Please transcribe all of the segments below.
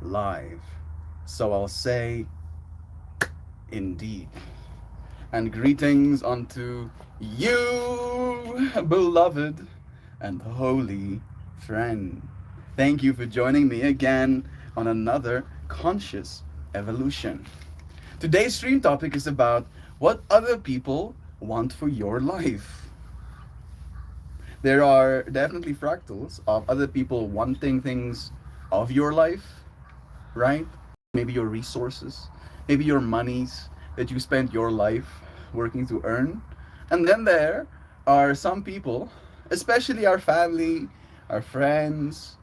live. So I'll say, indeed. And greetings unto you, beloved and holy friend. Thank you for joining me again on another conscious evolution. Today's stream topic is about what other people want for your life. There are definitely fractals of other people wanting things of your life, right? Maybe your resources, maybe your monies that you spent your life working to earn. And then there are some people, especially our family, our friends,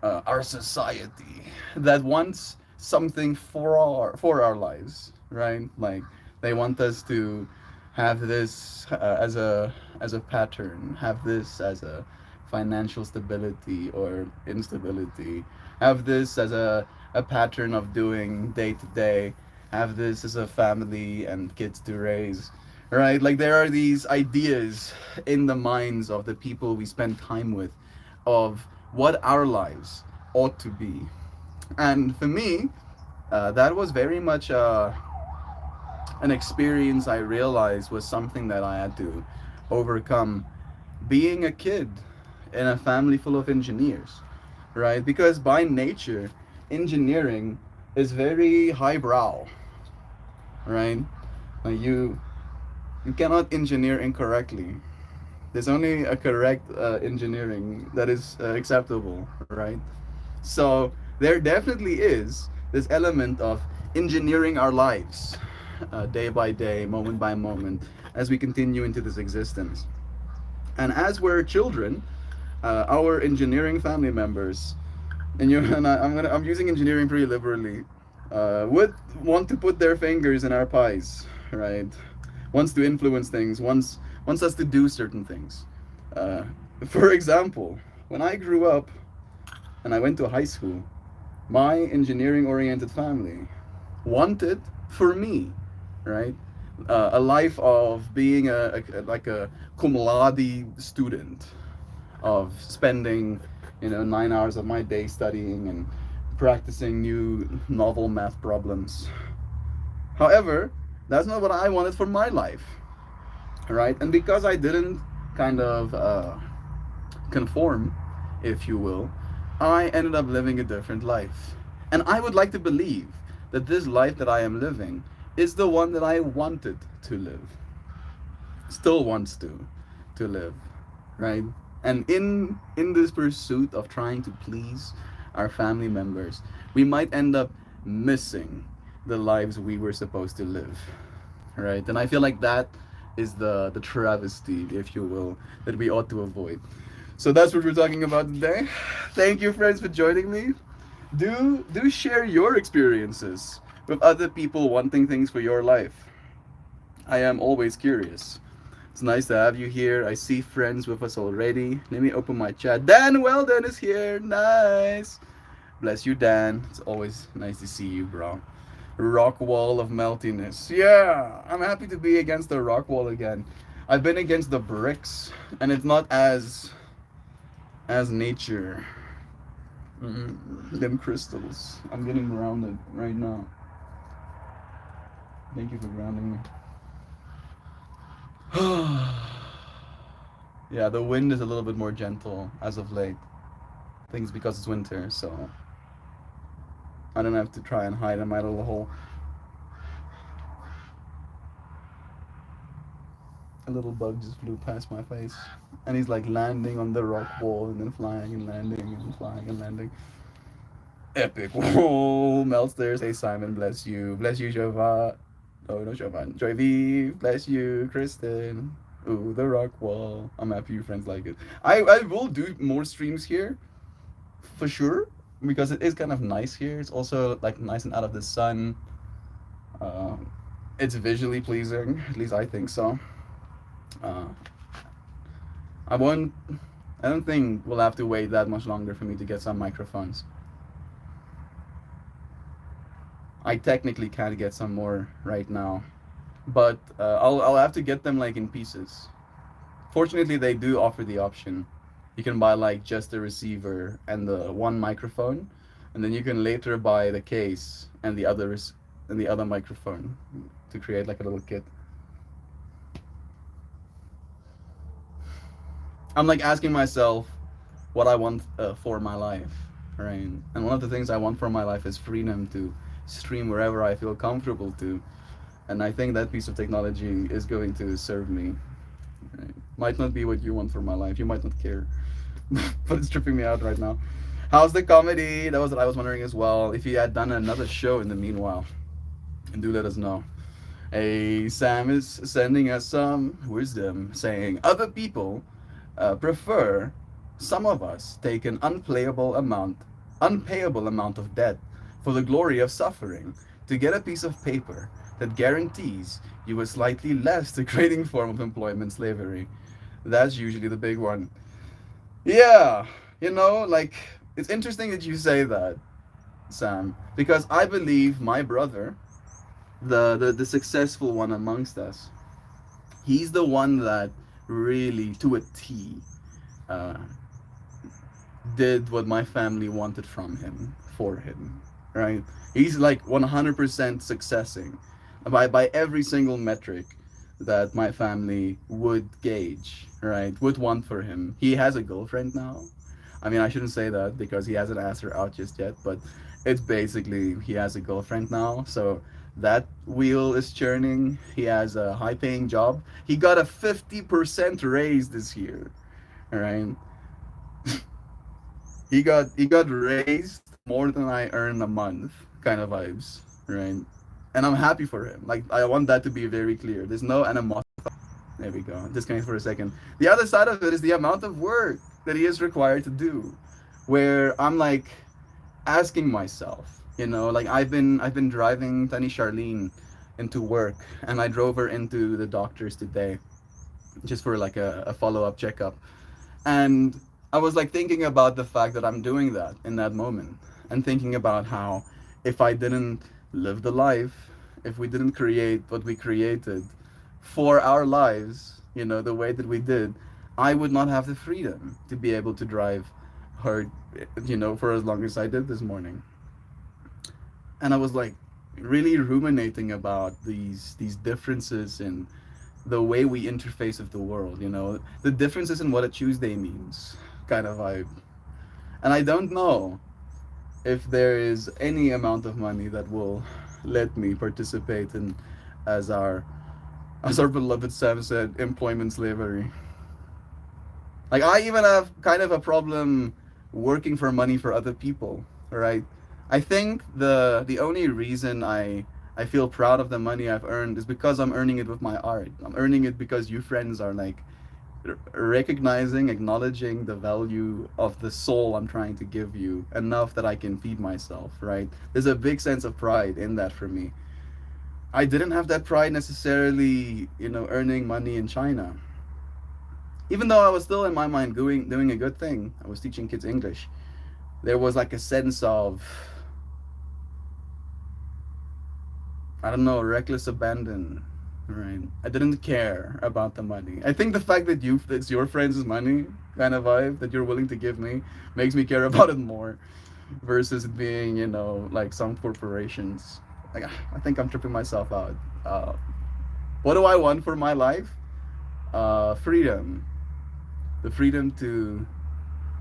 our society, that wants something for our lives, right? Like they want us to have this as a pattern, have this as a financial stability or instability, have this as a pattern of doing day to day, have this as a family and kids to raise, right? Like there are these ideas in the minds of the people we spend time with of what our lives ought to be. And for me, that was very much an experience I realized was something that I had to overcome being a kid in a family full of engineers, right? Because by nature, engineering is very highbrow, right? Like you cannot engineer incorrectly. There's only a correct engineering that is acceptable, right? So there definitely is this element of engineering our lives day by day, moment by moment, as we continue into this existence. And as we're children, our engineering family members, and you and I'm using engineering pretty liberally, would want to put their fingers in our pies, right? Wants to influence things, wants us to do certain things. Uh, for example, when I grew up and I went to high school, my engineering oriented family wanted for me, right? A life of being like a cum laude student, of spending 9 hours of my day studying and practicing new novel math problems. However, that's not what I wanted for my life, right? And because I didn't kind of conform, if you will, I ended up living a different life. And I would like to believe that this life that I am living is the one that I wanted to live, still wants to live, right? And in this pursuit of trying to please our family members, we might end up missing the lives we were supposed to live, right? And I feel like that is the travesty, if you will, that we ought to avoid. So that's what we're talking about today. Thank you, friends, for joining me. Do share your experiences with other people wanting things for your life. I am always curious. It's nice to have you here. I see friends with us already. Let me open my chat. Dan Weldon is here. Nice. Bless you, Dan. It's always nice to see you, bro. Rock wall of meltiness. Yeah, I'm happy to be against the rock wall again. I've been against the bricks, and it's not as nature. Them crystals. I'm getting grounded right now. Thank you for grounding me. Yeah, the wind is a little bit more gentle as of late. I think it's because it's winter, so I don't have to try and hide in my little hole. A little bug just flew past my face, and he's like landing on the rock wall and then flying and landing and flying and landing. Epic. Whoa, Melsters. Hey, Simon, bless you. Bless you, Jovan. Oh, no, Jovan. Joy V, bless you. Kristen. Ooh, the rock wall. I'm happy you friends like it. I will do more streams here, for sure, because it is kind of nice here. It's also like nice and out of the sun. Uh, it's visually pleasing, at least I think so. Uh, I won't. I don't think we'll have to wait that much longer for me to get some microphones. I technically can't get some more right now, but I'll have to get them like in pieces. Fortunately, they do offer the option. You can buy like just the receiver and the one microphone, and then you can later buy the case and the other microphone to create like a little kit. I'm like asking myself what I want for my life, right? And one of the things I want for my life is freedom to stream wherever I feel comfortable to. And I think that piece of technology is going to serve me. Right? Might not be what you want for my life. You might not care, but it's tripping me out right now. How's the comedy? That was what I was wondering as well. If you had done another show in the meanwhile, and do let us know. Hey, Sam is sending us some wisdom, saying other people prefer some of us take an unpayable amount of debt for the glory of suffering to get a piece of paper that guarantees you a slightly less degrading form of employment slavery. That's usually the big one. Yeah, like it's interesting that you say that, Sam, because I believe my brother, the successful one amongst us, he's the one that really, to a T, uh, did what my family wanted from him for him, right? He's like 100% successing by every single metric that my family would gauge, right? Would want for him. He has a girlfriend now. I mean, I shouldn't say that because he hasn't asked her out just yet, but it's basically he has a girlfriend now. So that wheel is churning. He has a high paying job. He got a 50% raise this year, all right? He got raised more than I earn a month, kind of vibes, right? And I'm happy for him. Like I want that to be very clear. There's no animosity. There we go. Disconnect for a second. The other side of it is the amount of work that he is required to do, where I'm like asking myself, like I've been driving Tani Charlene into work, and I drove her into the doctor's today, just for like a follow up checkup. And I was like thinking about the fact that I'm doing that in that moment, and thinking about how if I didn't live the life, if we didn't create what we created for our lives, the way that we did, I would not have the freedom to be able to drive her, for as long as I did this morning. And I was like really ruminating about these differences in the way we interface with the world, the differences in what a Tuesday means, kind of vibe. And I don't know if there is any amount of money that will let me participate in, as our beloved Sam said, employment slavery. Like I even have kind of a problem working for money for other people, right? I think the only reason I feel proud of the money I've earned is because I'm earning it with my art. I'm earning it because you friends are like recognizing, acknowledging the value of the soul I'm trying to give you enough that I can feed myself, right? There's a big sense of pride in that for me. I didn't have that pride necessarily, earning money in China. Even though I was still in my mind doing a good thing, I was teaching kids English. There was like a sense of, I don't know, reckless abandon. Right. I didn't care about the money. I think the fact that it's your friends' money kind of vibe that you're willing to give me makes me care about it more versus it being, like some corporations. Like I think I'm tripping myself out. What do I want for my life? Freedom. The freedom to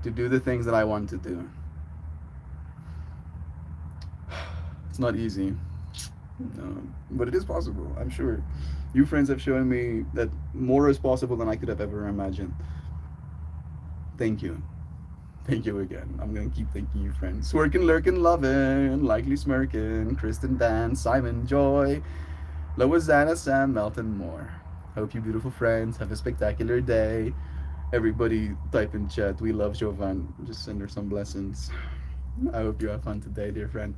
do the things that I want to do. It's not easy. But it is possible, I'm sure. You friends have shown me that more is possible than I could have ever imagined. Thank you. Thank you again. I'm gonna keep thanking you, friends. Working, lurking, loving, likely smirking, Kristen, Dan, Simon, Joy, Loazana, Sam, Melton, more. Hope you beautiful friends have a spectacular day. Everybody type in chat. We love Jovan. Just send her some blessings. I hope you have fun today, dear friend.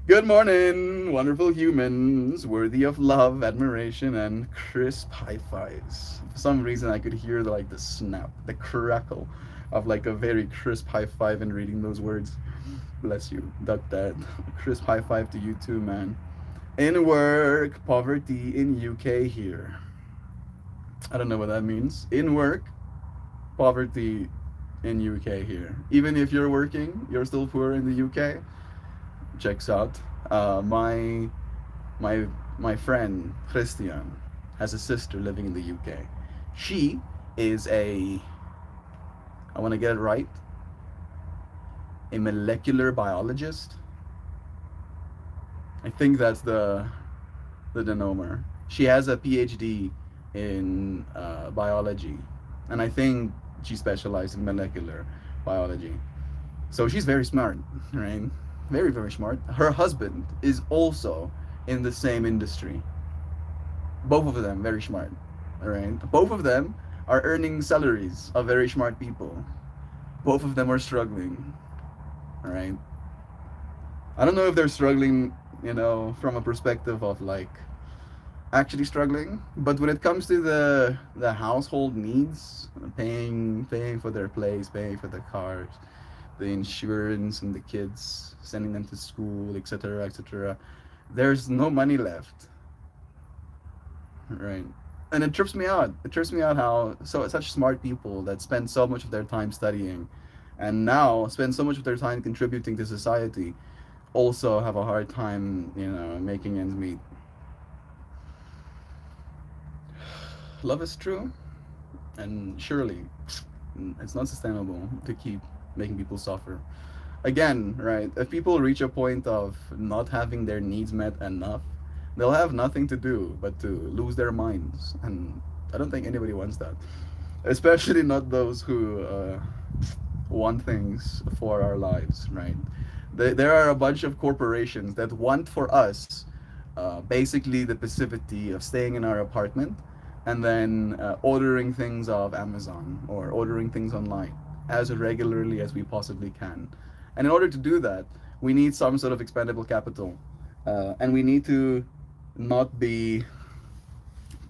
Good morning, wonderful humans, worthy of love, admiration, and crisp high fives. For some reason, I could hear the snap, the crackle of like a very crisp high five in reading those words. Bless you, duck that. Crisp high five to you too, man. In work, poverty in UK here. I don't know what that means. In work, poverty in UK here. Even if you're working, you're still poor in the UK. Checks out. My my my friend Christian has a sister living in the UK. She is a, I want to get it right, a molecular biologist. I think that's the denomer. She has a PhD in biology, and I think she specialized in molecular biology. So she's very smart, right? Very, very smart. Her husband is also in the same industry. Both of them very smart, right? Both of them are earning salaries of very smart people. Both of them are struggling, right? I don't know if they're struggling, from a perspective of like actually struggling, but when it comes to the household needs, paying for their place, paying for the cars, the insurance and the kids, sending them to school, etc., etc., there's no money left, right? And it trips me out. It trips me out how such smart people that spend so much of their time studying, and now spend so much of their time contributing to society, also have a hard time, making ends meet. Love is true, and surely it's not sustainable to keep making people suffer. Again, right? If people reach a point of not having their needs met enough, they'll have nothing to do but to lose their minds, and I don't think anybody wants that. Especially not those who want things for our lives, right? There are a bunch of corporations that want for us basically the passivity of staying in our apartment and then ordering things off Amazon or ordering things online as regularly as we possibly can. And in order to do that, we need some sort of expendable capital. And we need to not be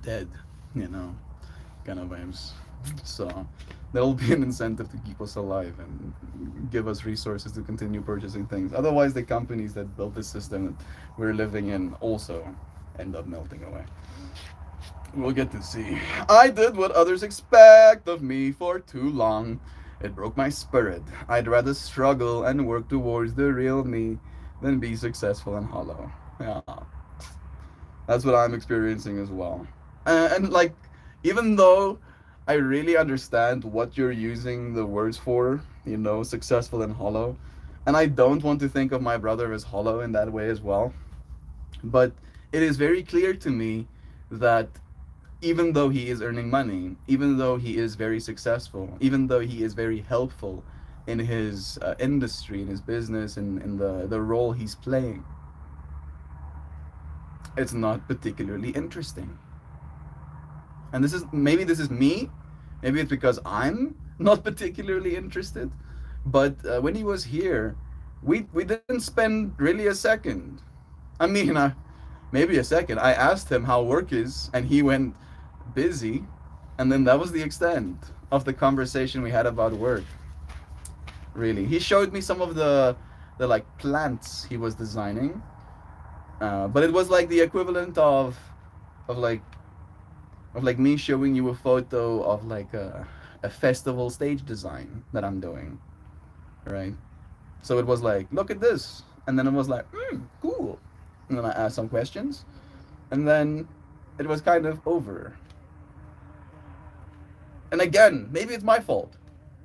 dead, you know, kind of vibes. So there will be an incentive to keep us alive and give us resources to continue purchasing things. Otherwise, the companies that built this system that we're living in also end up melting away. We'll get to see. I did what others expect of me for too long. It broke my spirit. I'd rather struggle and work towards the real me than be successful and hollow. Yeah, that's what I'm experiencing as well. And like, even though I really understand what you're using the words for, successful and hollow, and I don't want to think of my brother as hollow in that way as well, but it is very clear to me that even though he is earning money, even though he is very successful, even though he is very helpful in his industry, in his business, in the role he's playing, it's not particularly interesting. And this is me, maybe it's because I'm not particularly interested, but when he was here, we didn't spend really a second. I mean, maybe a second. I asked him how work is, and he went busy, and then that was the extent of the conversation we had about work. Really, he showed me some of the like plants he was designing, but it was like the equivalent of like me showing you a photo of like a festival stage design that I'm doing, right? So it was like, look at this, and then it was like, cool, and then I asked some questions, and then it was kind of over. And again, maybe it's my fault.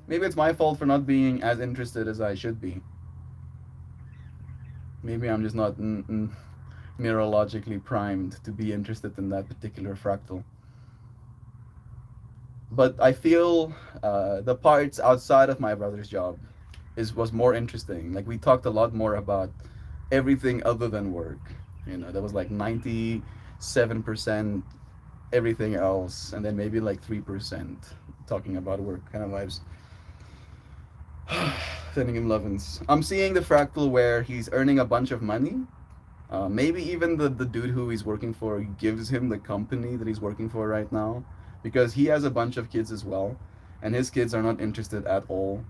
Maybe it's my fault for not being as interested as I should be. Maybe I'm just not neurologically primed to be interested in that particular fractal. But I feel the parts outside of my brother's job was more interesting. Like we talked a lot more about everything other than work. There was like 97% everything else, and then maybe like 3% talking about work kind of vibes. Sending him lovin's. I'm seeing the fractal where he's earning a bunch of money. Maybe even the dude who he's working for gives him the company that he's working for right now, because he has a bunch of kids as well, and his kids are not interested at all.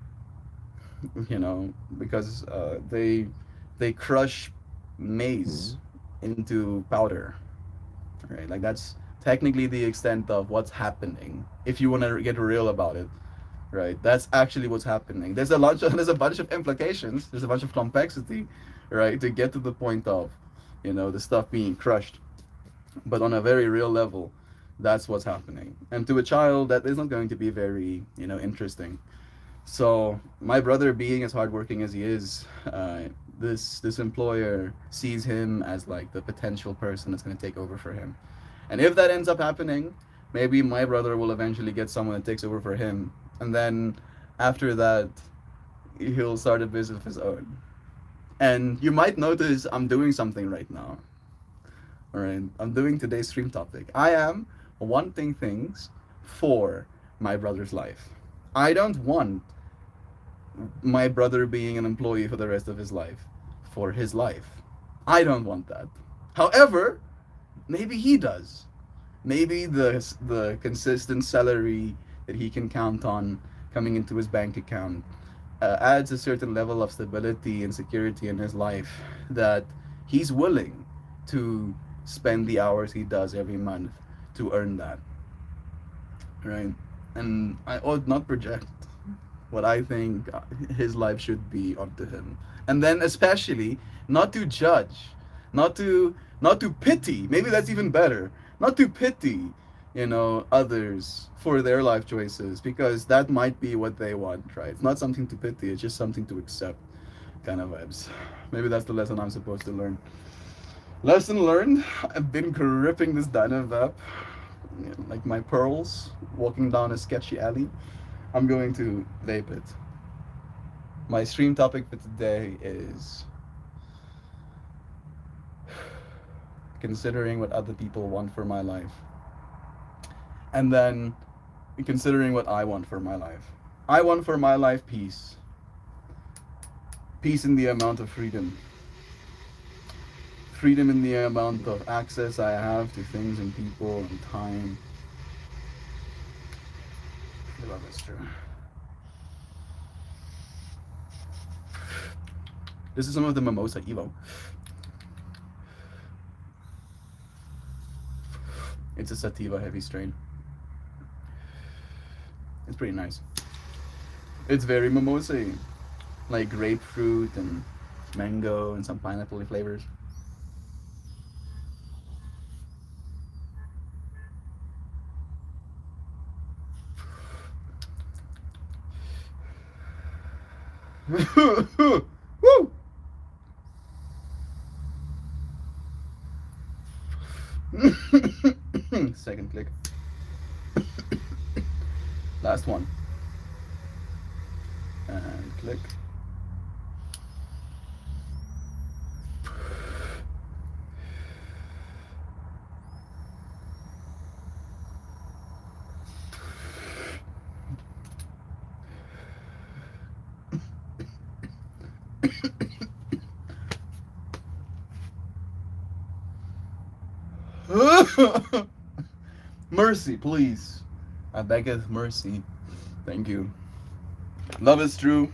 Because they crush maize into powder, right? Like that's technically the extent of what's happening if you want to get real about it. right? That's actually what's happening. There's a lot of, there's a bunch of implications, there's a bunch of complexity, right, to get to the point of, the stuff being crushed. But on a very real level, that's what's happening. And to a child, that is not going to be very, interesting. So my brother, being as hardworking as he is, this employer sees him as like the potential person that's going to take over for him. And if that ends up happening, maybe my brother will eventually get someone that takes over for him, and then after that, he'll start a business of his own. And you might notice I'm doing something right now. All right, I'm doing today's stream topic. I am wanting things for my brother's life. I don't want my brother being an employee for the rest of his life, for his life. I don't want that. However, maybe he does. Maybe the consistent salary that he can count on coming into his bank account adds a certain level of stability and security in his life that he's willing to spend the hours he does every month to earn that, right? And I ought not project what I think his life should be onto him. And then especially not to judge, not to pity. Maybe that's even better. Not to pity, others for their life choices, because that might be what they want, right? It's not something to pity, it's just something to accept kind of vibes. Maybe that's the lesson I'm supposed to learn. Lesson learned. I've been gripping this Dynavap like my pearls, walking down a sketchy alley. I'm going to vape it. My stream topic for today is considering what other people want for my life, and then considering what I want for my life. I want for my life peace. Peace in the amount of freedom. Freedom in the amount of access I have to things and people and time. I love this true. This is some of the Mimosa Evo. It's a sativa heavy strain. It's pretty nice. It's very mimosa-y, like grapefruit and mango and some pineapple flavors. Woo! Second click. Last one. And click. Mercy, please. I beggeth mercy. Thank you. Love is true.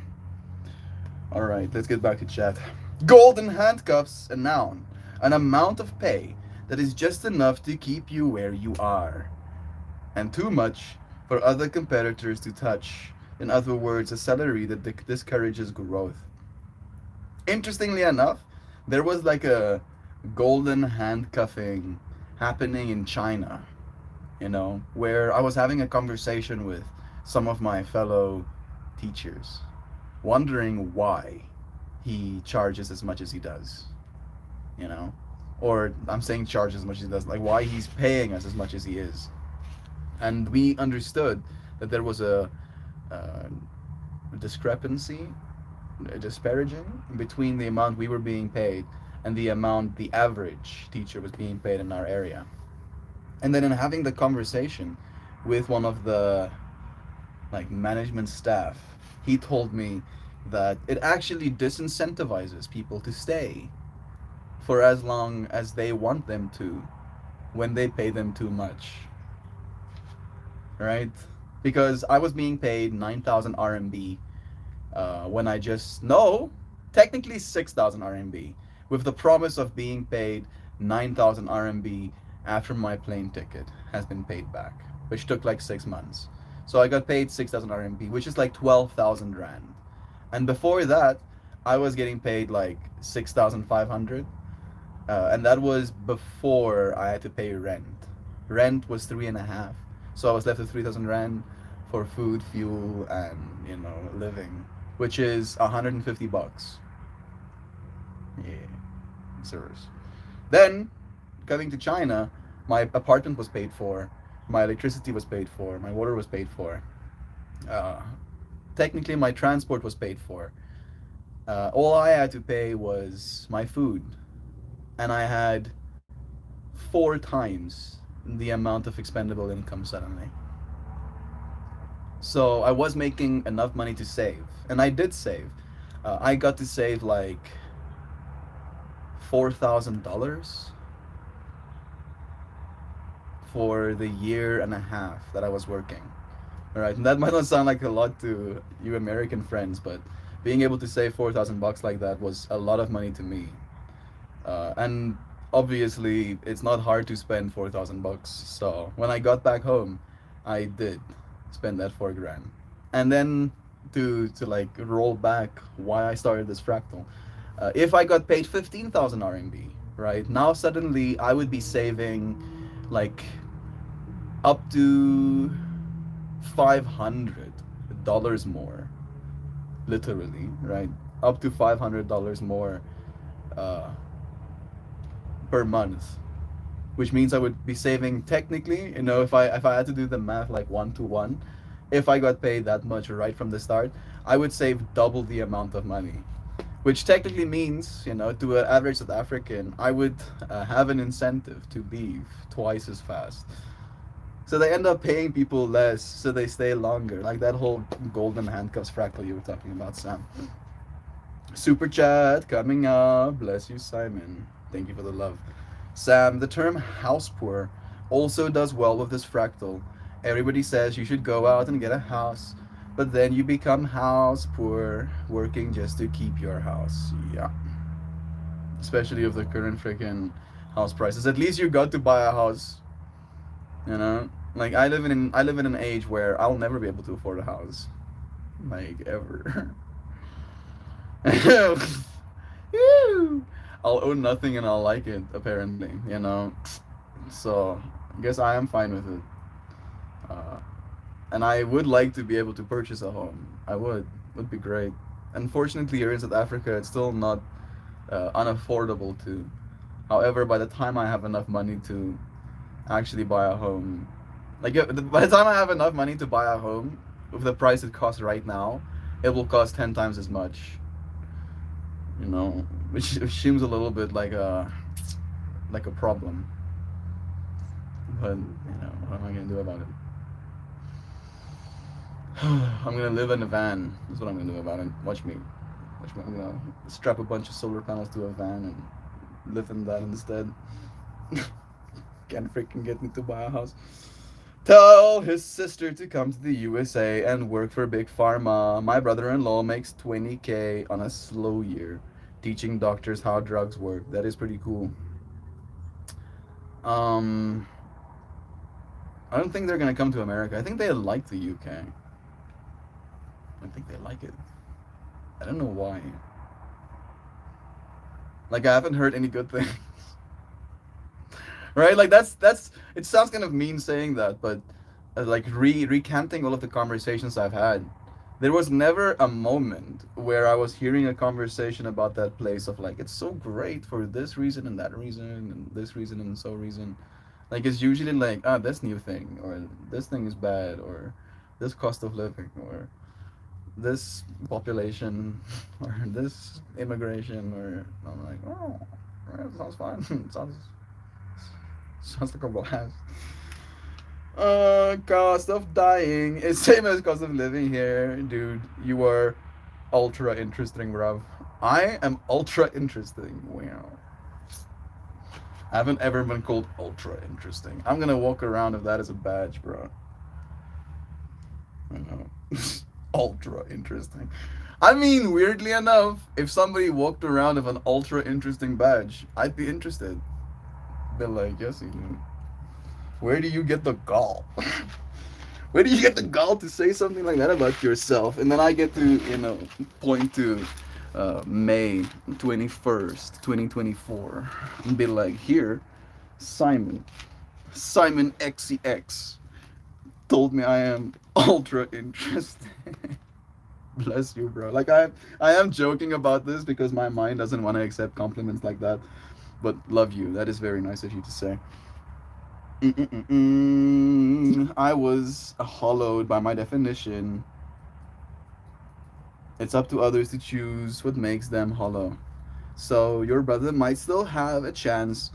Alright, let's get back to chat. Golden handcuffs, a noun. An amount of pay that is just enough to keep you where you are, and too much for other competitors to touch. In other words, a salary that discourages growth. Interestingly enough, there was like a golden handcuffing happening in China, where I was having a conversation with some of my fellow teachers, wondering why he charges as much as he does, or I'm saying charges as much as he does, like why he's paying us as much as he is. And we understood that there was a discrepancy, a disparaging between the amount we were being paid and the amount the average teacher was being paid in our area. And then in having the conversation with one of the management staff, he told me that it actually disincentivizes people to stay for as long as they want them to when they pay them too much, right? Because I was being paid 9,000 RMB when I just, no, technically 6,000 RMB, with the promise of being paid 9,000 RMB after my plane ticket has been paid back, which took like 6 months. So I got paid 6,000 RMB, which is like 12,000 rand. And before that, I was getting paid like 6,500. And that was before I had to pay rent. Rent was three and a half. So I was left with 3,000 rand for food, fuel, and, living, which is 150 bucks. Yeah, serious. Then, coming to China, my apartment was paid for, my electricity was paid for, my water was paid for. Uh, Technically, my transport was paid for. All I had to pay was my food, and I had four times the amount of expendable income suddenly. So I was making enough money to save, and I did save. I got to save like $4,000 for the year and a half that I was working. All right, and that might not sound like a lot to you American friends, but being able to save 4,000 bucks like that was a lot of money to me. And obviously, it's not hard to spend 4,000 bucks. So when I got back home, I did spend that 4 grand. And then to like roll back why I started this fractal. If I got paid 15,000 RMB, right now suddenly I would be saving like up to $500 more, literally, right? Up to $500 more uh, per month, which means I would be saving technically, if I had to do the math like 1 to 1, if I got paid that much right from the start, I would save double the amount of money. Which technically means, to an average South African, I would have an incentive to leave twice as fast. So they end up paying people less, so they stay longer. Like that whole golden handcuffs fractal you were talking about, Sam. Super chat coming up. Bless you, Simon. Thank you for the love. Sam, the term house poor also does well with this fractal. Everybody says you should go out and get a house, but then you become house poor, working just to keep your house. Yeah. Especially with the current freaking house prices. At least you got to buy a house. Like I live in an age where I'll never be able to afford a house. Like ever. I'll own nothing and I'll like it, apparently. So I guess I am fine with it. And I would like to be able to purchase a home. I would be great. Unfortunately, here in South Africa, it's still not unaffordable to. However, by the time I have enough money to actually buy a home, like by the time I have enough money to buy a home, with the price it costs right now, it will cost 10 times as much. Which seems a little bit like a problem. But what am I gonna do about it? I'm gonna live in a van. That's what I'm gonna do about it. Watch me. I'm gonna strap a bunch of solar panels to a van and live in that instead. Can't freaking get me to buy a house. Tell his sister to come to the USA and work for Big Pharma. My brother-in-law makes 20K on a slow year, teaching doctors how drugs work. That is pretty cool. I don't think they're gonna come to America. I think they like the UK. I think they like it. I don't know why. Like I haven't heard any good things. Right? Like that's it sounds kind of mean saying that, but like recanting all of the conversations I've had, there was never a moment where I was hearing a conversation about that place of like it's so great for this reason and that reason and this reason and so reason. Like it's usually like this new thing or this thing is bad or this cost of living or this population or this immigration or I'm like that sounds fine. Sounds like a blast. Cost of dying is same as cost of living here, dude. You are ultra interesting, bruv. I am ultra interesting. Wow. I haven't ever been called ultra interesting. I'm gonna walk around with that as a badge, bro. I know. Ultra interesting. I mean, weirdly enough, if somebody walked around with an ultra interesting badge, I'd be interested. Be like, yes, you do. Where do you get the gall? Where do you get the gall to say something like that about yourself? And then I get to, point to May 21st, 2024, and be like, here, Simon, Simon XCX told me I am ultra interesting. Bless you, bro. Like I am joking about this because my mind doesn't want to accept compliments like that. But love you. That is very nice of you to say. I was hollowed by my definition. It's up to others to choose what makes them hollow. So your brother might still have a chance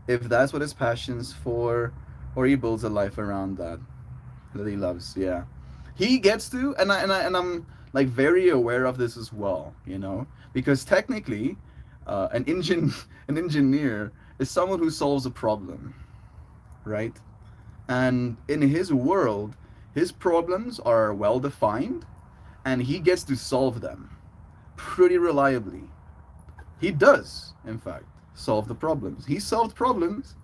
if that's what his passion's for, or he builds a life around that he loves. Yeah, he gets to, and I'm like very aware of this as well. Because technically, an engineer is someone who solves a problem, right? And in his world, his problems are well defined, and he gets to solve them pretty reliably. He does, in fact, solve the problems. He solved problems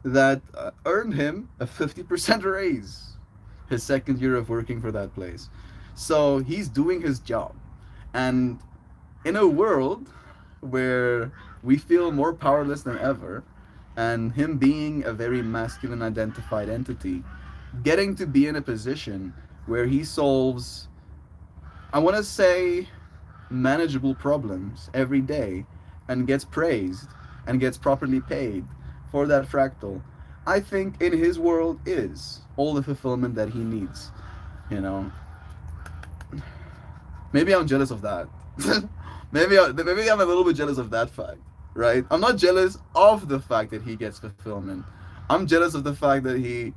that earned him a 50% raise his second year of working for that place. So he's doing his job. And in a world where we feel more powerless than ever, and him being a very masculine identified entity, getting to be in a position where he solves, I want to say, manageable problems every day and gets praised and gets properly paid for that fractal, I think in his world is all the fulfillment that he needs. You know, maybe I'm jealous of that. Maybe I'm a little bit jealous of that fact, right? I'm not jealous of the fact that he gets fulfillment. I'm jealous of the fact that he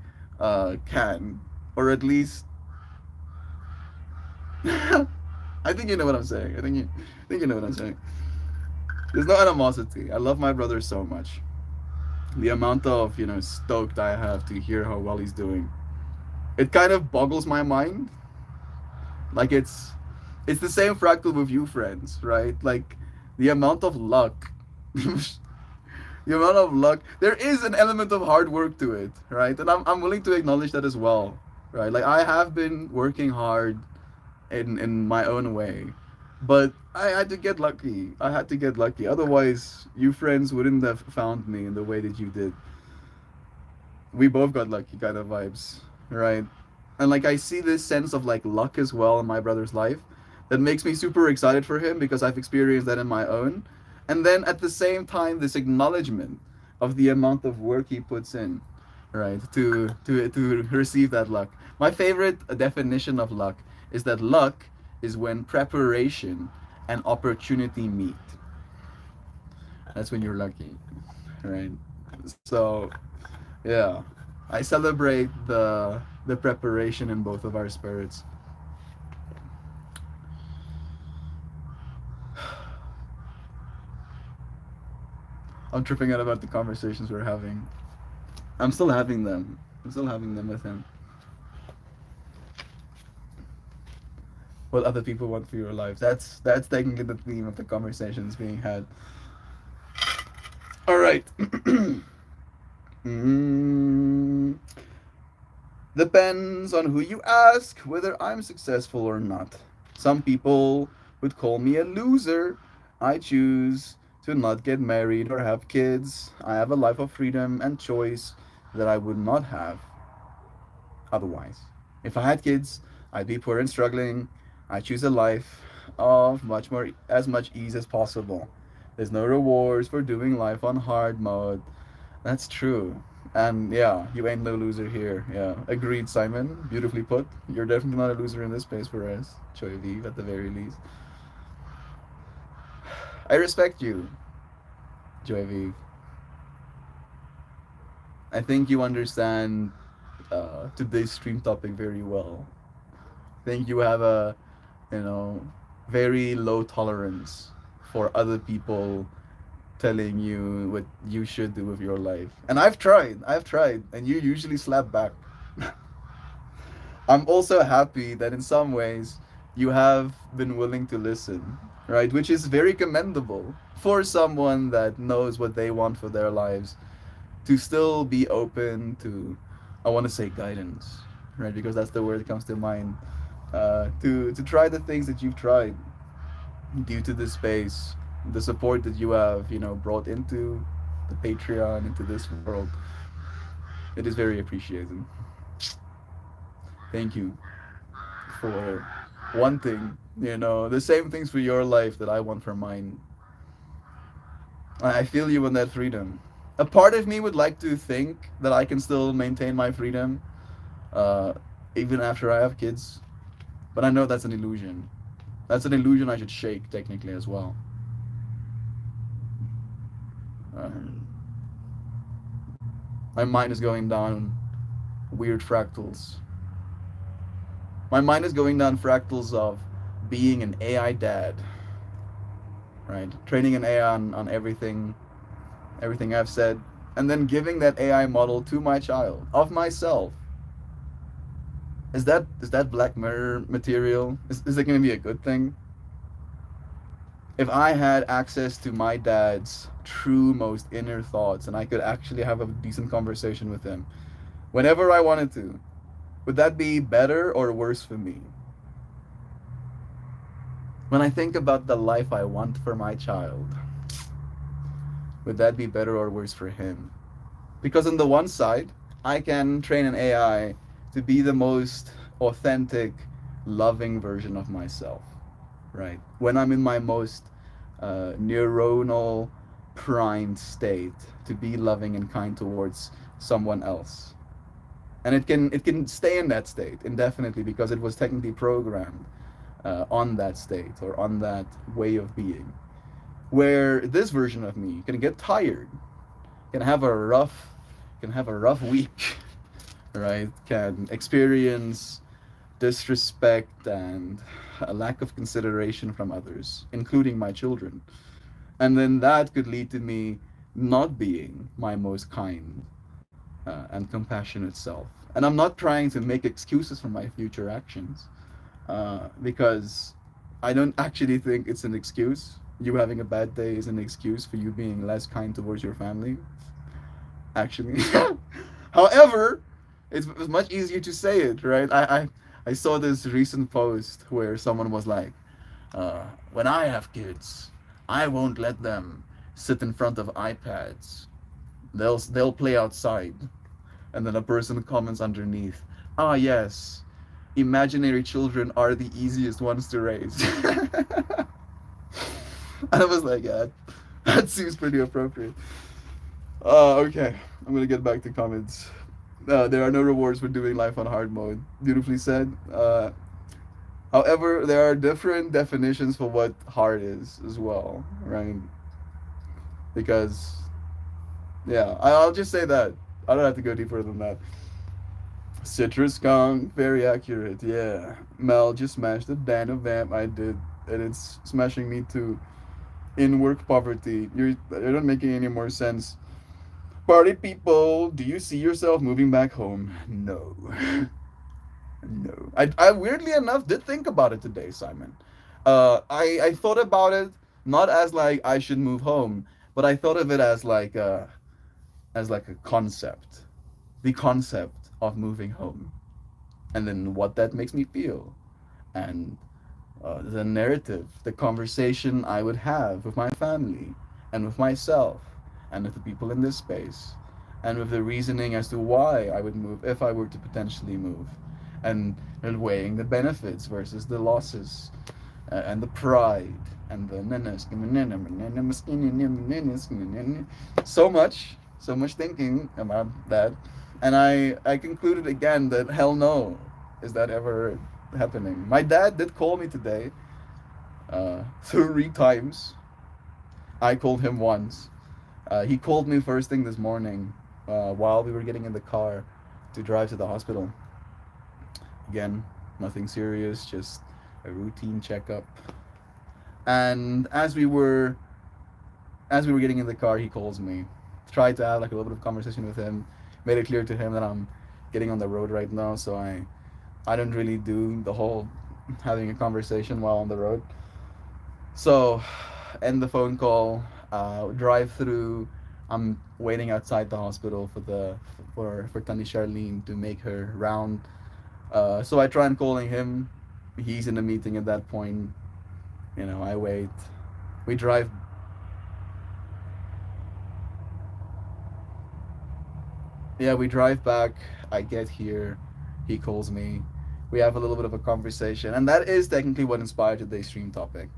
can, or at least I think you know what I'm saying. I think you know what I'm saying. There's no animosity. I love my brother so much. The amount of stoked I have to hear how well he's doing, it kind of boggles my mind. Like it's the same fractal with you friends, right? Like the amount of luck, the amount of luck. There is an element of hard work to it, right? And I'm willing to acknowledge that as well, right? Like I have been working hard in my own way. But I had to get lucky. I had to get lucky. Otherwise, you friends wouldn't have found me in the way that you did. We both got lucky kind of vibes, right? And like I see this sense of like luck as well in my brother's life that makes me super excited for him because I've experienced that in my own. And then at the same time this acknowledgement of the amount of work he puts in, right? To receive that luck. My favorite definition of luck is that luck is when preparation and opportunity meet. That's when you're lucky, right? So, yeah, I celebrate the preparation in both of our spirits. I'm tripping out about the conversations we're having. I'm still having them. I'm still having them with him. What other people want for your lives. That's technically the theme of the conversations being had. All right. mm, Depends on who you ask whether I'm successful or not. Some people would call me a loser. I choose to not get married or have kids. I have a life of freedom and choice that I would not have otherwise. If I had kids, I'd be poor and struggling. I choose a life of as much ease as possible. There's no rewards for doing life on hard mode. That's true. And yeah, you ain't no loser here. Yeah, agreed, Simon. Beautifully put. You're definitely not a loser in this space for us. Choi Vive at the very least. I respect you, Joy Vive. I think you understand today's stream topic very well. I think you have a, you know, very low tolerance for other people telling you what you should do with your life. And I've tried, and you usually slap back. I'm also happy that in some ways you have been willing to listen, right? Which is very commendable for someone that knows what they want for their lives, to still be open to, I want to say, guidance. right? Because that's the word that comes to mind. To try the things that you've tried due to the space, the support that you have, brought into the Patreon, into this world. It is very appreciated. Thank you for wanting, the same things for your life that I want for mine. I feel you on that freedom. A part of me would like to think that I can still maintain my freedom, uh, even after I have kids, but I know that's an illusion. That's an illusion I should shake technically as well. Um, my mind is going down weird fractals. My mind is going down fractals of being an AI dad, right? Training an AI on everything I've said, and then giving that AI model to my child of myself. Is that Black Mirror material? Is it going to be a good thing? If I had access to my dad's true, most inner thoughts, and I could actually have a decent conversation with him whenever I wanted to, would that be better or worse for me? When I think about the life I want for my child, would that be better or worse for him? Because on the one side, I can train an AI to be the most authentic, loving version of myself, right? When I'm in my most neuronal primed state, to be loving and kind towards someone else. And it can stay in that state indefinitely because it was technically programmed on that state or on that way of being. Where this version of me can get tired, can have a rough week, right? Can experience disrespect and a lack of consideration from others, including my children. And then that could lead to me not being my most kind and compassionate self. And I'm not trying to make excuses for my future actions because I don't actually think it's an excuse. You having a bad day is an excuse for you being less kind towards your family, actually. However, it's much easier to say it, right? I saw this recent post where someone was like, when I have kids, I won't let them sit in front of iPads. They'll play outside. And then a person comments underneath, ah yes, imaginary children are the easiest ones to raise. And I was like, yeah, that seems pretty appropriate. Okay, I'm gonna get back to comments. There are no rewards for doing life on hard mode. Beautifully said. However, there are different definitions for what hard is as well, right? Because, yeah, I'll just say that. I don't have to go deeper than that. Citrus Skunk, very accurate. Yeah, Mel just smashed the Dano vamp I did, and it's smashing me too. In work poverty, you're not making any more sense. Party people, do you see yourself moving back home? No. No. I weirdly enough did think about it today, Simon. I thought about it not as like I should move home, but I thought of it as like a concept. The concept of moving home. And then what that makes me feel. And the narrative, the conversation I would have with my family and with myself and with the people in this space and with the reasoning as to why I would move if I were to potentially move and weighing the benefits versus the losses and the pride and the so much thinking about that, and I concluded again that hell no, is that ever happening. My dad did call me today 3 times. I called him once. He called me first thing this morning while we were getting in the car to drive to the hospital. Again, nothing serious, just a routine checkup. And as we were getting in the car, he calls me. Tried to have like a little bit of conversation with him. Made it clear to him that I'm getting on the road right now, so I don't really do the whole having a conversation while on the road. So, end the phone call. Drive through. I'm waiting outside the hospital for Tani Charlene to make her round So I try and calling him. He's in a meeting at that point. I wait. We drive. Yeah, we drive back. I get here. He calls me. We have a little bit of a conversation, and that is technically what inspired today's stream topic.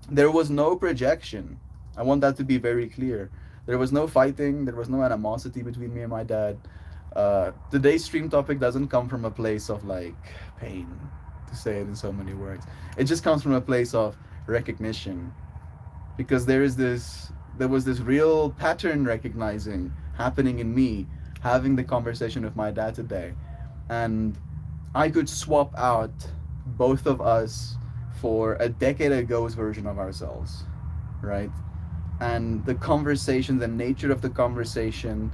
There was no projection. I want that to be very clear. There was no fighting. There was no animosity between me and my dad. Today's stream topic doesn't come from a place of like pain, to say it in so many words. It just comes from a place of recognition, because there was this real pattern recognizing happening in me, having the conversation with my dad today, and I could swap out both of us for a decade ago's version of ourselves, right? And the conversation, the nature of the conversation,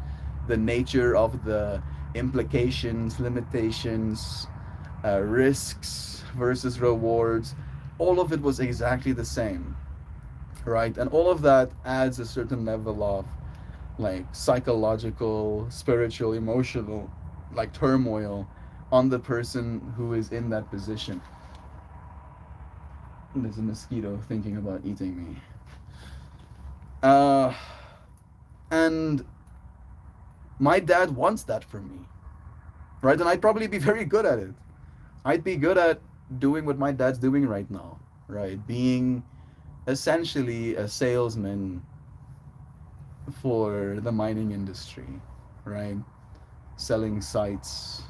the nature of the implications, limitations, risks versus rewards, all of it was exactly the same, right? And all of that adds a certain level of like psychological, spiritual, emotional, like turmoil on the person who is in that position. There's a mosquito thinking about eating me. Uh, and my dad wants that for me, right? And I'd probably be very good at it. I'd be good at doing what my dad's doing right now, right? Being essentially a salesman for the mining industry, right? Selling sites,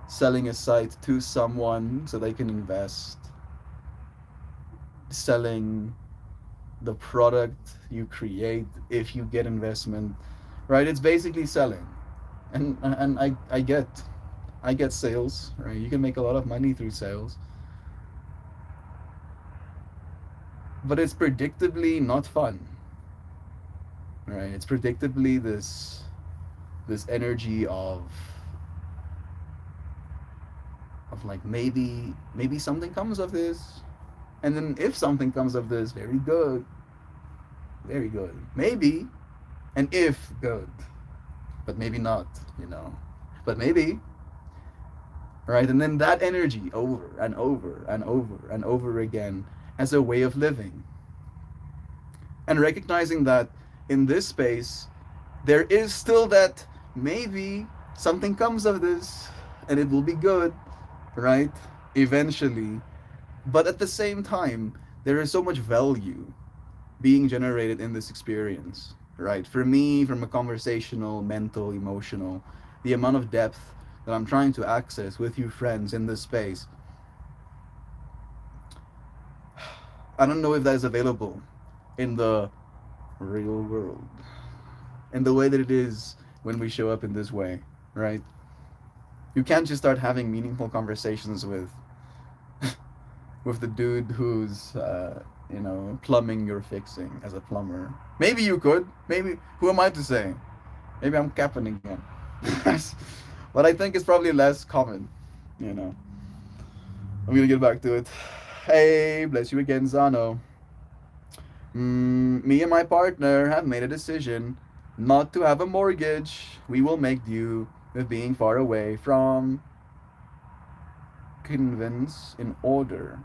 selling a site to someone so they can invest, selling the product you create if you get investment, right? It's basically selling. And I get sales, right? You can make a lot of money through sales, but it's predictably not fun, right? It's predictably this energy of like maybe something comes of this, and then if something comes of this, very good, very good, maybe, and if good, but maybe not, but maybe, right? And then that energy over and over and over and over again as a way of living, and recognizing that in this space there is still that maybe something comes of this and it will be good, right? Eventually. But at the same time, there is so much value being generated in this experience, right? For me, from a conversational, mental, emotional, the amount of depth that I'm trying to access with you friends in this space, I don't know if that is available in the real world, in the way that it is when we show up in this way, right? You can't just start having meaningful conversations with the dude who's plumbing you're fixing as a plumber. Maybe you could. Maybe, who am I to say? Maybe I'm capping again. But I think it's probably less common. I'm gonna get back to it. Hey, bless you again, Zano. Me and my partner have made a decision not to have a mortgage. We will make do with being far away from convenience in order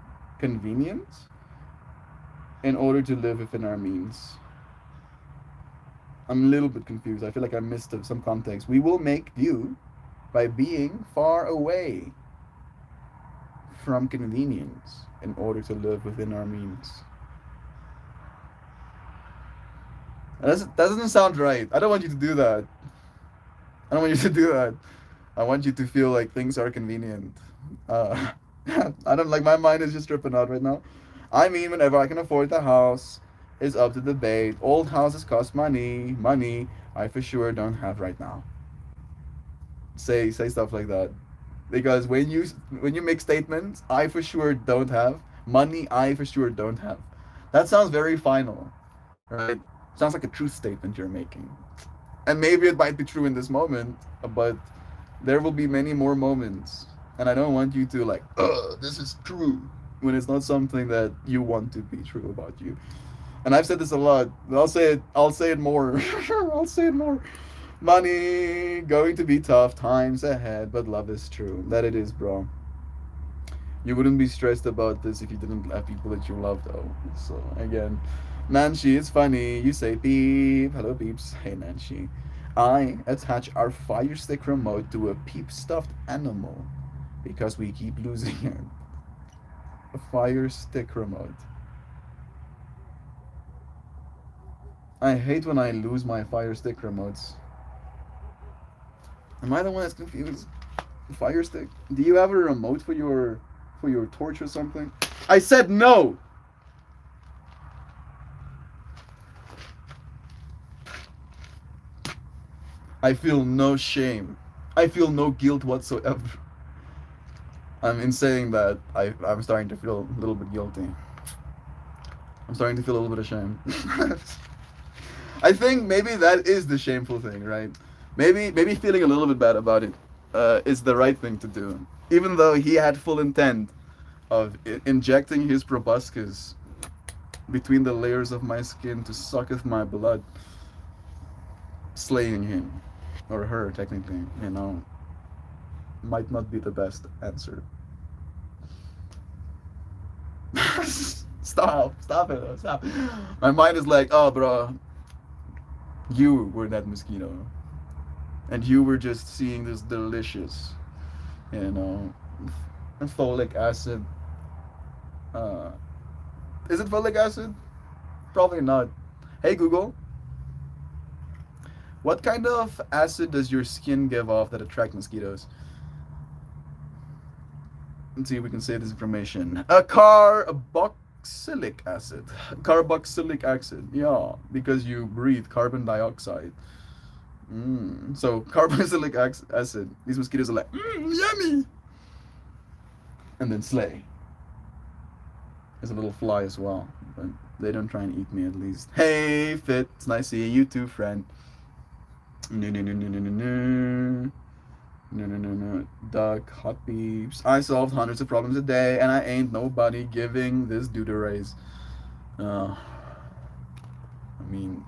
to live within our means. I'm a little bit confused. I feel like I missed some context. We will make do by being far away from convenience in order to live within our means. That doesn't sound right. I don't want you to do that. I don't want you to do that. I want you to feel like things are convenient. I don't like, my mind is just tripping out right now. I mean, whenever I can afford the house is up to debate. Old houses cost money. Money I for sure don't have right now. Say stuff like that, because when you make statements, I for sure don't have money. I for sure don't have. That sounds very final, right? Sounds like a truth statement you're making, and maybe it might be true in this moment, but there will be many more moments, and I don't want you to like, this is true, when it's not something that you want to be true about you. And I've said this a lot, but I'll say it more. I'll say it more. Money, going to be tough times ahead, but love is true. That it is, bro. You wouldn't be stressed about this if you didn't have people that you love, though. So, again, Nancy, it's funny. You say beep. Hello, beeps. Hey, Nancy. I attach our Fire Stick remote to a peep stuffed animal because we keep losing it. A Fire Stick remote. I hate when I lose my Fire Stick remotes. Am I the one that's confused? Fire Stick? Do you have a remote for your torch or something? I said no! I feel no shame. I feel no guilt whatsoever. In saying that, I'm starting to feel a little bit guilty. I'm starting to feel a little bit ashamed. I think maybe that is the shameful thing, right? Maybe feeling a little bit bad about it is the right thing to do. Even though he had full intent of injecting his proboscis between the layers of my skin to sucketh my blood, slaying him or her technically, might not be the best answer. Stop it, stop. My mind is like, oh, bro, you were that mosquito, and you were just seeing this delicious, you know, folic acid. Uh, is it folic acid? Probably not. Hey Google, what kind of acid does your skin give off that attract mosquitoes? Let's see if we can save this information. Carboxylic acid. Carboxylic acid. Yeah, because you breathe carbon dioxide. So carboxylic acid. These mosquitoes are like, yummy, and then slay. There's a little fly as well, but they don't try and eat me at least. Hey, Fit. It's nice seeing you too, friend. No, no, no, no, no, no, no. No, no, no, no. Duck, hot beeps. I solved hundreds of problems a day, and I ain't nobody giving this dude a raise. I mean,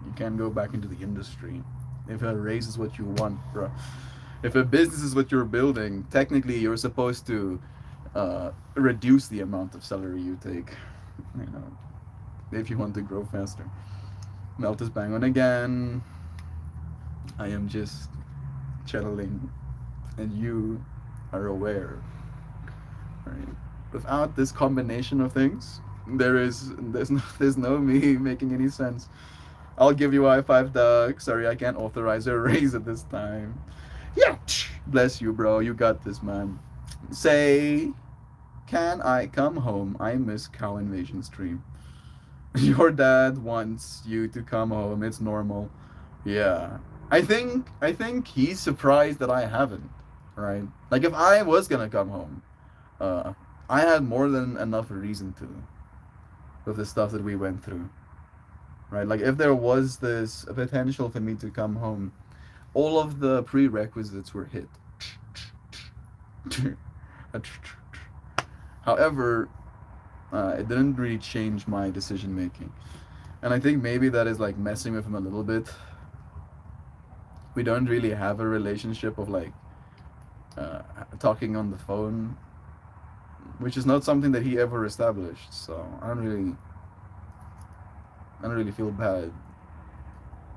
you can't go back into the industry if a raise is what you want, bro. If a business is what you're building, technically you're supposed to reduce the amount of salary you take, if you want to grow faster. Melt is bang on again. I am just channeling, and you are aware. Right? Without this combination of things, there's no me making any sense. I'll give you I-5 Doug. Sorry, I can't authorize a raise at this time. Yeah, bless you, bro. You got this, man. Say, can I come home? I miss Cow Invasion stream. Your dad wants you to come home. It's normal. Yeah. I think he's surprised that I haven't, right? Like if I was gonna come home, I had more than enough reason to, with the stuff that we went through, right? Like if there was this potential for me to come home, all of the prerequisites were hit. However, it didn't really change my decision making, and I think maybe that is like messing with him a little bit. We don't really have a relationship of like talking on the phone, which is not something that he ever established. So I don't really feel bad.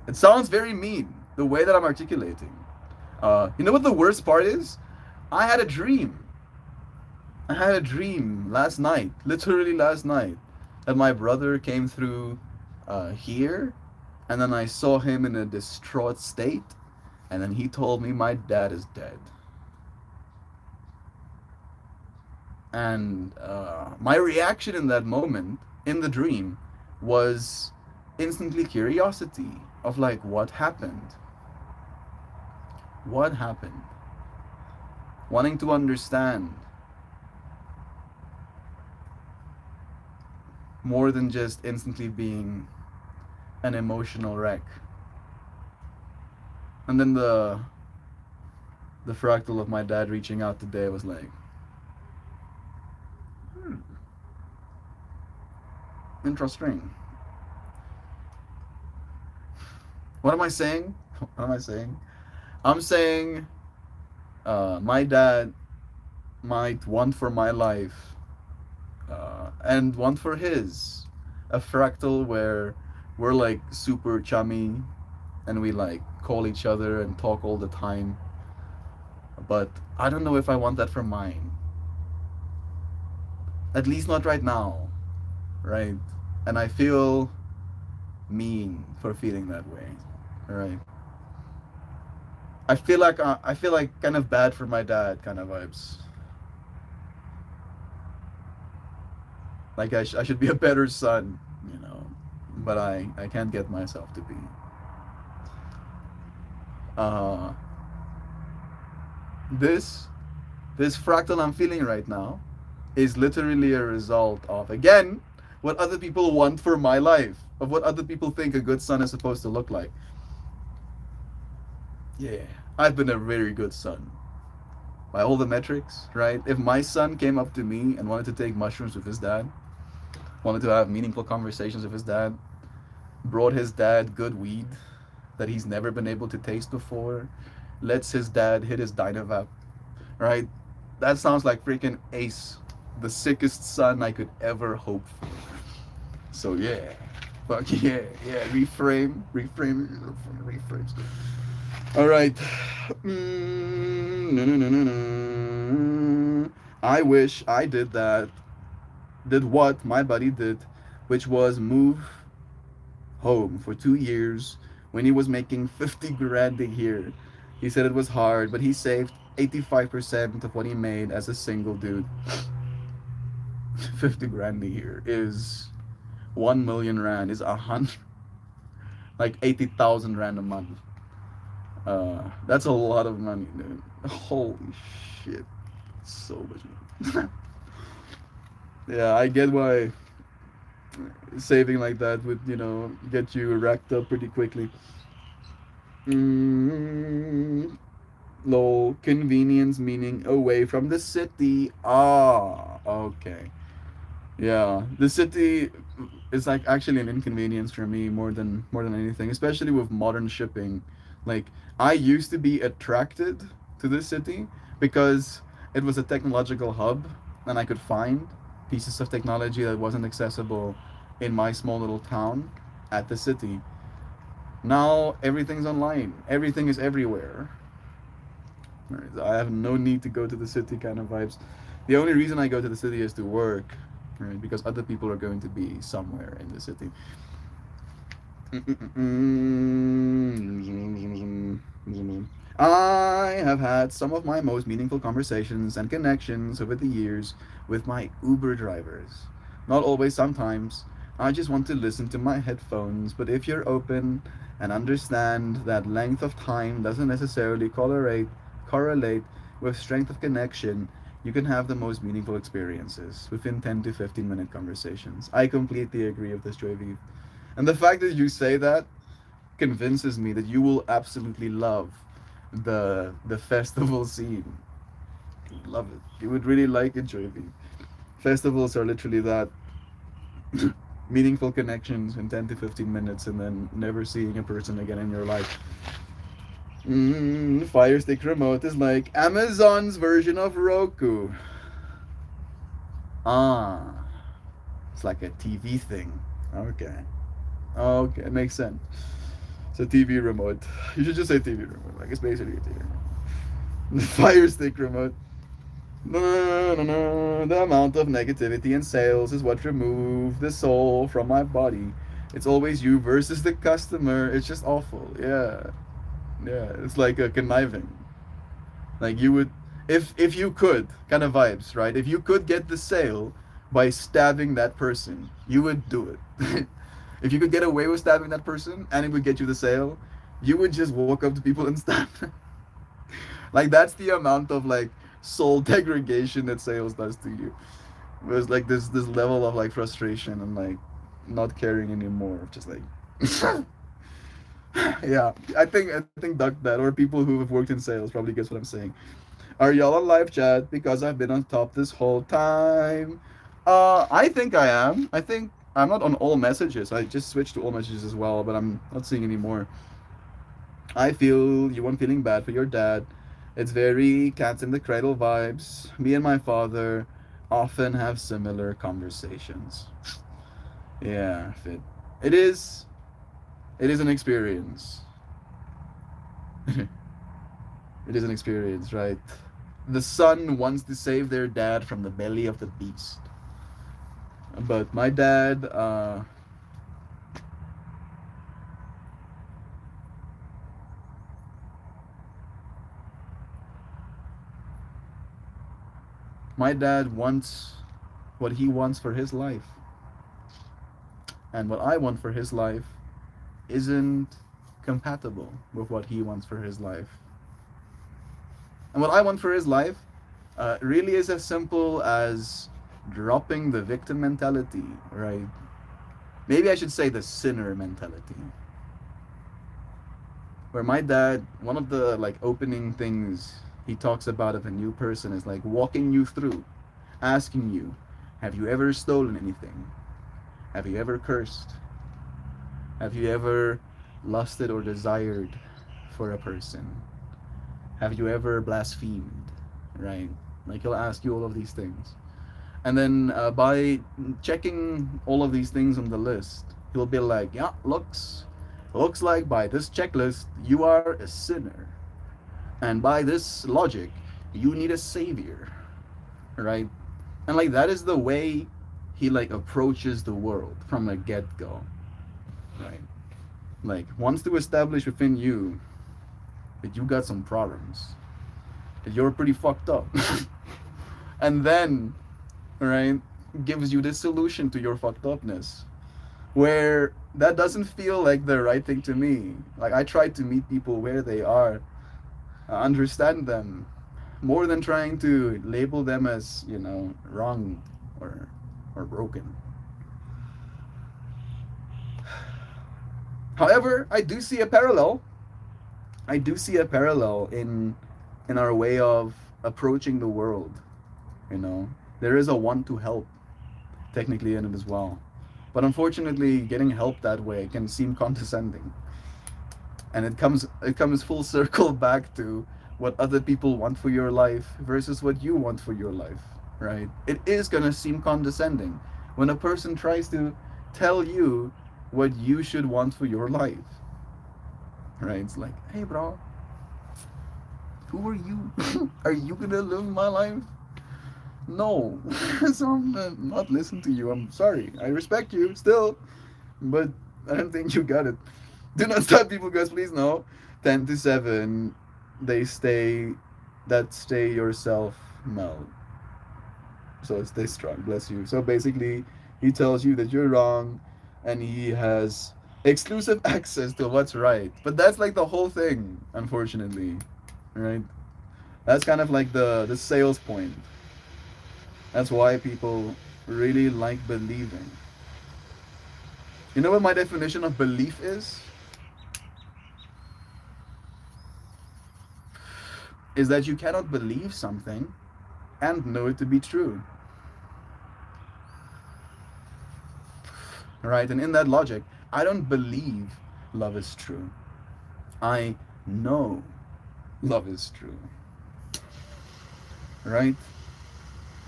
It sounds very mean the way that I'm articulating. You know what the worst part is? I had a dream. I had a dream last night, literally last night, that my brother came through here, and then I saw him in a distraught state, and then he told me my dad is dead. And my reaction in that moment, in the dream, was instantly curiosity of like, what happened? What happened? Wanting to understand more than just instantly being an emotional wreck. And then the fractal of my dad reaching out today was like, interesting. What am I saying? What am I saying? I'm saying my dad might want for my life and want for his a fractal where we're like super chummy and we like call each other and talk all the time. But I don't know if I want that for mine. At least not right now, right? And I feel mean for feeling that way, right? I feel like kind of bad for my dad, kind of vibes. Like I should be a better son, you know, but I can't get myself to be. Uh, this this fractal I'm feeling right now is literally a result of, again, what other people want for my life, of what other people think a good son is supposed to look like. Yeah, I've been a very good son by all the metrics, right? If my son came up to me and wanted to take mushrooms with his dad, wanted to have meaningful conversations with his dad, brought his dad good weed that he's never been able to taste before, lets his dad hit his Dynavap, right? That sounds like freaking ace. The sickest son I could ever hope for. So yeah. Fuck yeah, yeah. Reframes. Alright. No, no, no, no, no. I wish I did that. Did what my buddy did, which was move home for 2 years when he was making 50 grand a year. He said it was hard, but he saved 85% of what he made as a single dude. 50 grand a year is 1 million rand, is a hundred, like 80,000 rand a month. That's a lot of money, dude. Holy shit. So much money. Yeah, I get why saving like that would, you know, get you racked up pretty quickly. Mm, lol, convenience meaning away from the city. Ah, okay. Yeah, the city is like actually an inconvenience for me more than anything, especially with modern shipping. Like I used to be attracted to this city because it was a technological hub and I could find pieces of technology that wasn't accessible in my small little town at the city. Now everything's online. Everything is everywhere. Right, I have no need to go to the city kind of vibes. The only reason I go to the city is to work, right? Because other people are going to be somewhere in the city. I have had some of my most meaningful conversations and connections over the years with my Uber drivers. Not always, sometimes. I just want to listen to my headphones, but if you're open and understand that length of time doesn't necessarily correlate with strength of connection, you can have the most meaningful experiences within 10 to 15-minute conversations. I completely agree with this, Joy. And the fact that you say that convinces me that you will absolutely love the festival scene. Love it. You would really like it, Joy. Festivals are literally that. Meaningful connections in 10 to 15 minutes and then never seeing a person again in your life. Fire Stick Remote is like Amazon's version of Roku. Ah, it's like a TV thing. Okay. Okay, it makes sense. It's a TV remote. You should just say TV remote. Like it's basically a TV remote. The Fire Stick Remote. No, no, no, no. The amount of negativity in sales is what removed the soul from my body. It's always you versus the customer. It's just awful. Yeah. Yeah. It's like a conniving. Like you would, if you could, kind of vibes, right? If you could get the sale by stabbing that person, you would do it. If you could get away with stabbing that person and it would get you the sale, you would just walk up to people and stab them. Like that's the amount of like soul degradation that sales does to you. There's like this level of like frustration and like not caring anymore. Just like yeah, I think Duck that or people who have worked in sales probably gets what I'm saying. Are y'all on live chat? Because I've been on top this whole time. I think I am. I think I'm not on all messages. I just switched to all messages as well, but I'm not seeing any more. I feel you weren't feeling bad for your dad. It's very cats in the cradle vibes. Me and my father often have similar conversations. Yeah, fit. It is. It is an experience. It is an experience, right? The son wants to save their dad from the belly of the beast. But my dad wants what he wants for his life. And what I want for his life isn't compatible with what he wants for his life. And what I want for his life really is as simple as dropping the victim mentality, right? Maybe I should say the sinner mentality. Where my dad, one of the like opening things he talks about of a new person is like walking you through, asking you, have you ever stolen anything? Have you ever cursed? Have you ever lusted or desired for a person? Have you ever blasphemed? Right? Like he'll ask you all of these things. And then by checking all of these things on the list, he'll be like, yeah, looks like by this checklist, you are a sinner. And by this logic, you need a savior. Right? And like that is the way he like approaches the world from a get-go. Right? Like wants to establish within you that you got some problems. That you're pretty fucked up. And then, right, gives you this solution to your fucked upness. Where that doesn't feel like the right thing to me. Like I try to meet people where they are, understand them, more than trying to label them as, you know, wrong or broken. However, I do see a parallel. I do see a parallel in our way of approaching the world. You know, there is a want to help technically in it as well. But unfortunately, getting help that way can seem condescending. And it comes full circle back to what other people want for your life versus what you want for your life, right? It is going to seem condescending when a person tries to tell you what you should want for your life. Right? It's like, "Hey, bro, who are you? Are you going to live my life?" No. So I'm not listening to you. I'm sorry. I respect you still, but I don't think you got it. Do not stop people, guys. Please no. 10 to 7, they stay yourself meld. So stay strong. Bless you. So basically, he tells you that you're wrong, and he has exclusive access to what's right. But that's like the whole thing, unfortunately, right? That's kind of like the sales point. That's why people really like believing. You know what my definition of belief is? Is that you cannot believe something and know it to be true. Right? And in that logic, I don't believe love is true. I know love is true. Right?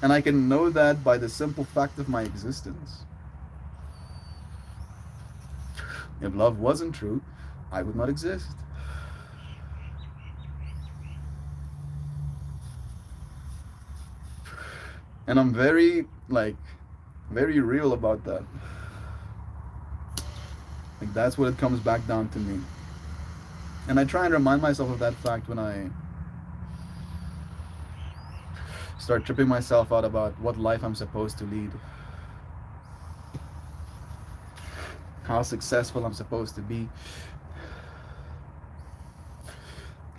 And I can know that by the simple fact of my existence. If love wasn't true, I would not exist. And I'm very real about that. Like that's what it comes back down to me. And I try and remind myself of that fact when I start tripping myself out about what life I'm supposed to lead. How successful I'm supposed to be.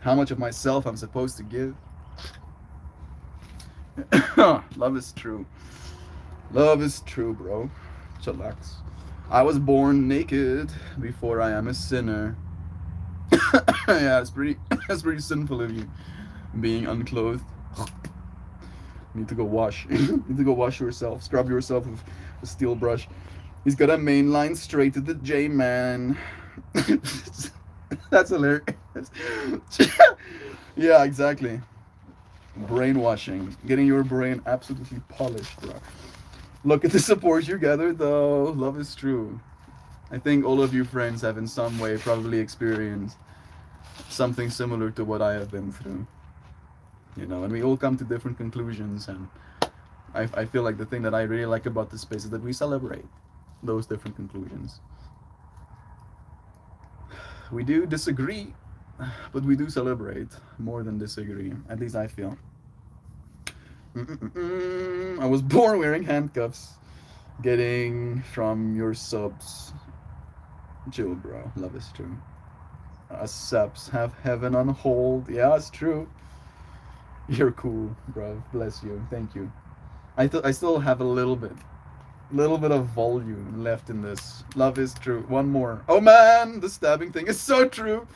How much of myself I'm supposed to give. Love is true. Love is true, bro. Chillax. I was born naked before I am a sinner. Yeah, it's pretty sinful of you being unclothed. Need to go wash. Need to go wash yourself. Scrub yourself with a steel brush. He's got a main line straight to the J, man. That's hilarious. Yeah, exactly. Brainwashing, getting your brain absolutely polished, bro. Look at the support you gathered, though. Love is true. I think all of you friends have, in some way, probably experienced something similar to what I have been through. And we all come to different conclusions. And I feel like the thing that I really like about this space is that we celebrate those different conclusions. We do disagree, but we do celebrate more than disagree. At least I feel. I was born wearing handcuffs. Getting from your subs. Chill, bro. Love is true. Subs have heaven on hold. Yeah, it's true. You're cool, bro. Bless you. Thank you. I still have a little bit of volume left in this. Love is true. One more. Oh man, the stabbing thing is so true.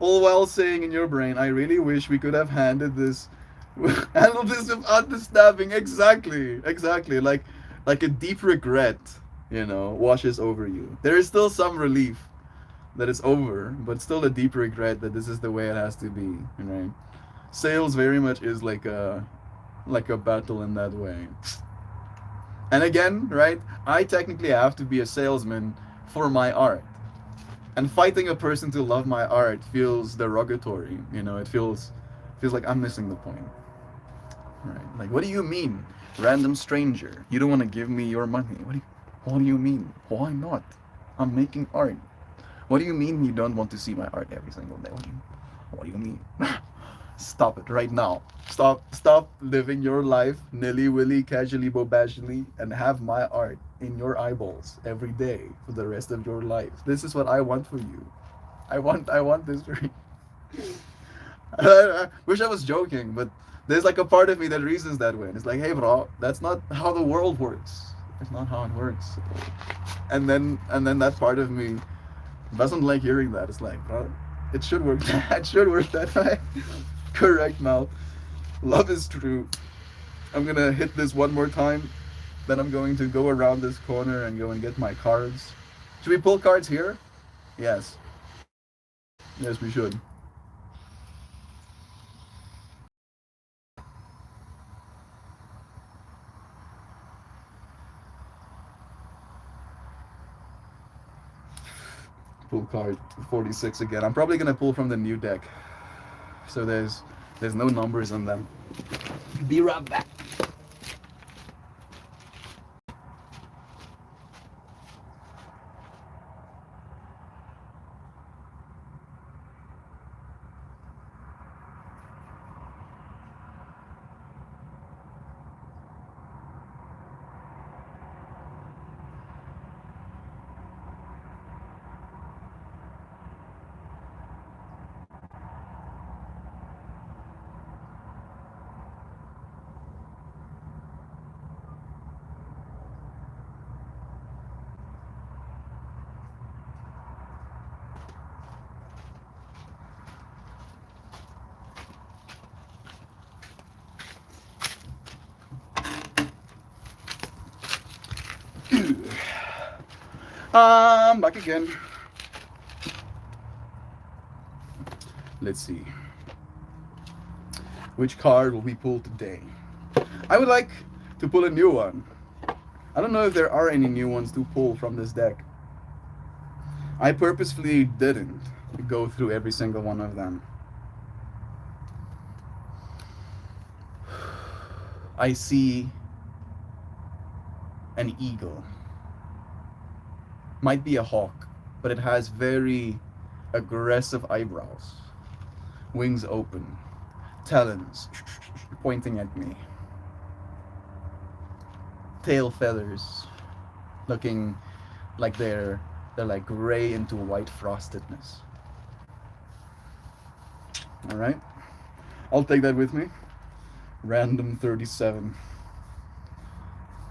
All while saying in your brain, I really wish we could have handled this without the stabbing. Exactly, exactly. Like a deep regret, washes over you. There is still some relief that it's over, but still a deep regret that this is the way it has to be, right? Sales very much is like a battle in that way. And again, right? I technically have to be a salesman for my art. And fighting a person to love my art feels derogatory. It feels like I'm missing the point. Right? Like, what do you mean, random stranger? You don't want to give me your money. What do you mean? Why not? I'm making art. What do you mean you don't want to see my art every single day? What do you mean? Stop it right now. Stop living your life nilly-willy, casually, bobashly, and have my art in your eyeballs every day for the rest of your life. This is what I want for you. I want this for you. I wish I was joking, but there's like a part of me that reasons that way. And it's like, hey, bro, that's not how the world works. It's not how it works. And then that part of me doesn't like hearing that. It's like, bro, it should work. It should work that way. Correct, Mal. Love is true. I'm gonna hit this one more time. Then I'm going to go around this corner and go and get my cards. Should we pull cards here? Yes. Yes, we should. Pull card 46 again. I'm probably gonna pull from the new deck. So there's no numbers on them. Be right back. I'm back again. Let's see. Which card will we pull today? I would like to pull a new one. I don't know if there are any new ones to pull from this deck. I purposefully didn't go through every single one of them. I see an eagle. Might be a hawk, but it has very aggressive eyebrows, wings open, talons pointing at me, tail feathers looking like they're like gray into white frostedness. All right, I'll take that with me. Random 37.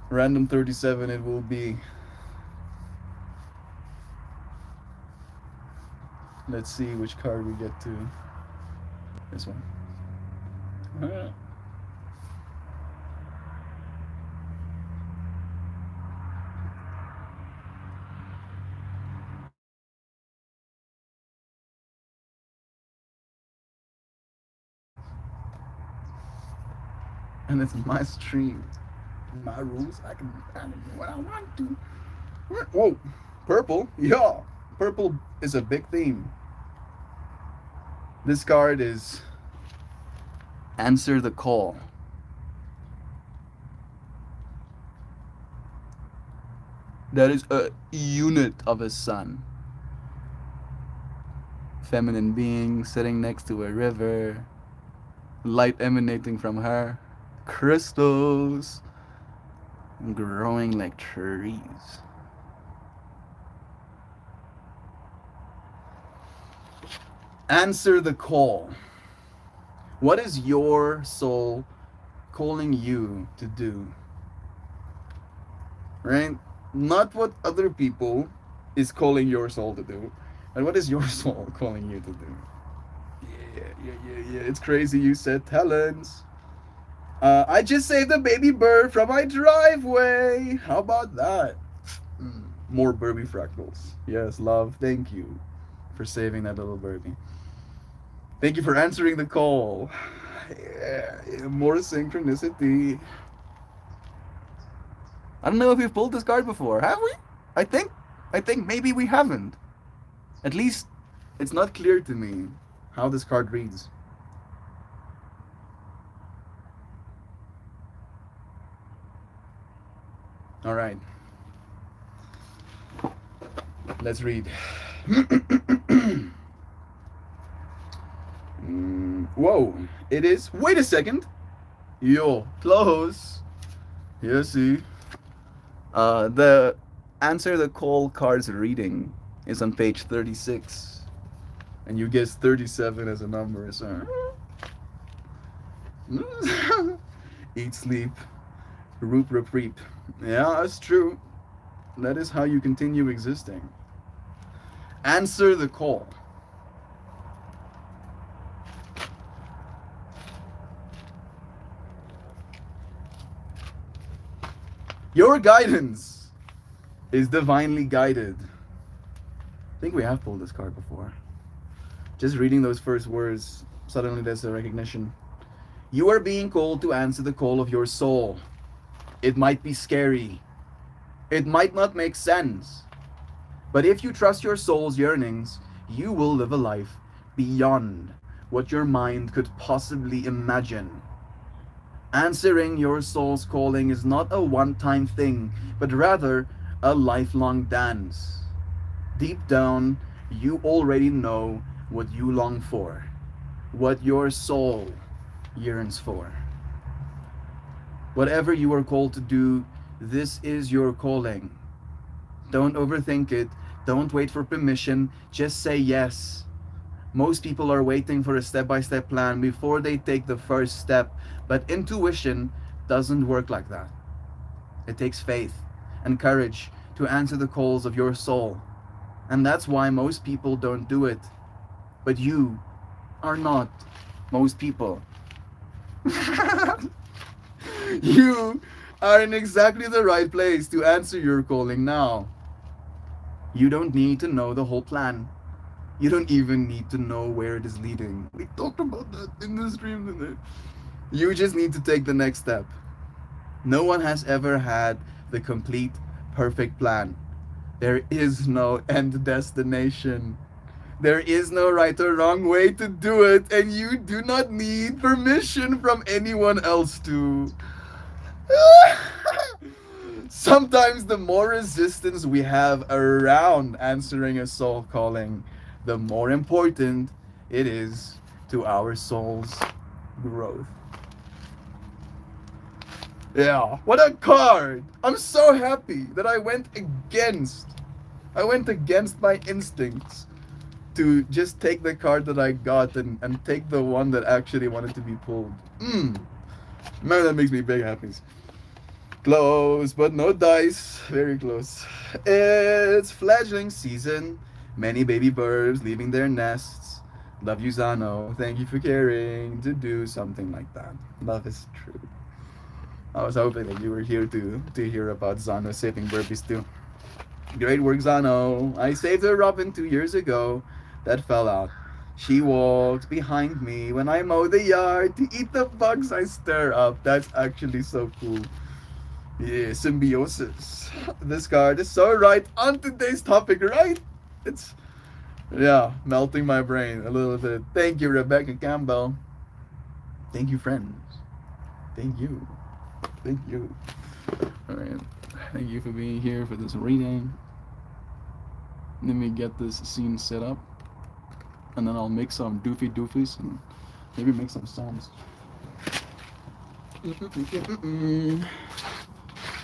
Random 37 it will be. Let's see which card we get to. This one. All right. And it's my stream, my rules. I can do what I want to. Whoa, purple, yeah. Purple is a big theme. This card is Answer the Call. That is a unit of a sun. Feminine being sitting next to a river, light emanating from her, crystals growing like trees. Answer the call. What is your soul calling you to do? Right? Not what other people is calling your soul to do, and what is your soul calling you to do? Yeah. It's crazy you said talents. I just saved a baby bird from my driveway. How about that? More Burby fractals. Yes, love. Thank you for saving that little birdie. Thank you for answering the call. Yeah, more synchronicity. I don't know if we've pulled this card before, have we? I think maybe we haven't. At least it's not clear to me how this card reads. All right. Let's read. Whoa, it is. Wait a second. Yo, close. Yeah, see. The Answer the Call cards reading is on page 36. And you guessed 37 as a number, sir. Eat, sleep, roop, reap. Yeah, that's true. That is how you continue existing. Answer the call. Your guidance is divinely guided. I think we have pulled this card before. Just reading those first words, suddenly there's a recognition. You are being called to answer the call of your soul. It might be scary. It might not make sense. But if you trust your soul's yearnings, you will live a life beyond what your mind could possibly imagine. Answering your soul's calling is not a one-time thing, but rather a lifelong dance. Deep down, you already know what you long for, what your soul yearns for. Whatever you are called to do, this is your calling. Don't overthink it. Don't wait for permission. Just say yes. Most people are waiting for a step-by-step plan before they take the first step, but intuition doesn't work like that. It takes faith and courage to answer the calls of your soul. And that's why most people don't do it. But you are not most people. You are in exactly the right place to answer your calling now. You don't need to know the whole plan. You don't even need to know where it is leading. We talked about that in the stream today. You just need to take the next step. No one has ever had the complete, perfect plan. There is no end destination. There is no right or wrong way to do it, and you do not need permission from anyone else to. Sometimes the more resistance we have around answering a soul calling, the more important it is to our soul's growth. Yeah, what a card! I'm so happy that I went against my instincts to just take the card that I got and take the one that actually wanted to be pulled. Man, that makes me big happy. Close, but no dice. Very close. It's fledgling season. Many baby birds leaving their nests. Love you, Zano. Thank you for caring to do something like that. Love is true. I was hoping that you were here to hear about Zano saving burpees too. Great work, Zano. I saved a robin 2 years ago. That fell out. She walks behind me when I mow the yard to eat the bugs I stir up. That's actually so cool. Yeah, symbiosis. This card is so right on today's topic, right? It's, yeah, melting my brain a little bit. Thank you, Rebecca Campbell. Thank you, friends. Thank you. Thank you. All right. Thank you for being here for this reading. Let me get this scene set up, and then I'll make some doofies and maybe make some sounds.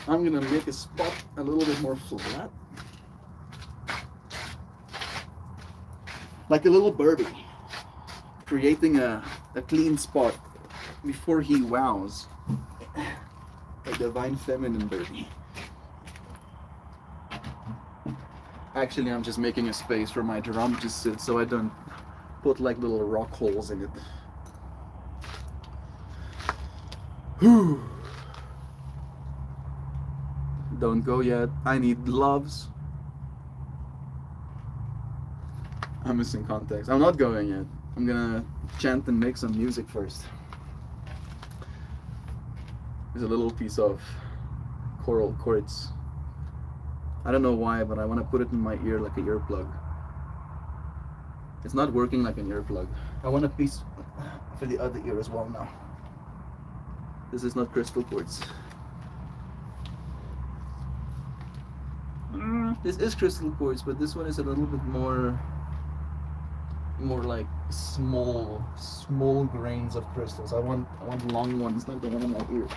I'm gonna make a spot a little bit more flat, like a little birdie, creating a clean spot before he wows, a divine feminine birdie. Actually, I'm just making a space for my drum to sit so I don't put like little rock holes in it. Whew. Don't go yet. I need gloves. I'm missing context. I'm not going yet. I'm gonna chant and make some music first. There's a little piece of coral quartz. I don't know why, but I want to put it in my ear like an earplug. It's not working like an earplug. I want a piece for the other ear as well now. This is not crystal quartz. This is crystal quartz, but this one is a little bit more like small grains of crystals. I want long ones, like the one in my ear.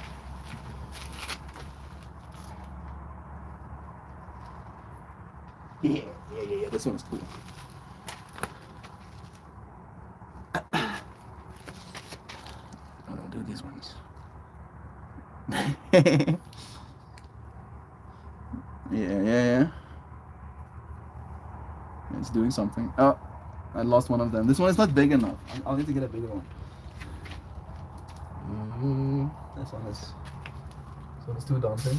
Yeah, this one's cool. I'll do these ones. Yeah. It's doing something. Oh, I lost one of them. This one is not big enough. I'll need to get a bigger one. This one is too daunting.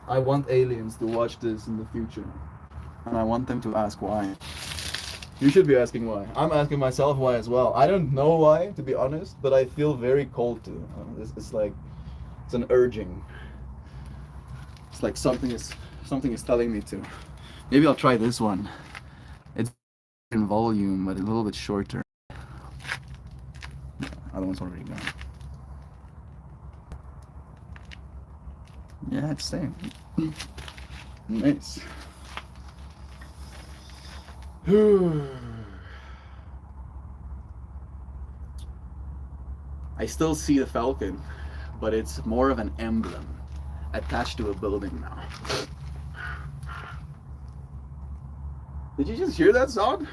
I want aliens to watch this in the future, and I want them to ask why. You should be asking why. I'm asking myself why as well. I don't know why, to be honest, but I feel very cold to. It's like it's an urging. It's like something is telling me to. Maybe I'll try this one. It's in volume, but a little bit shorter. Other one's already gone. Yeah, it's same. Nice. I still see the falcon, but it's more of an emblem attached to a building now. Did you just hear that sound?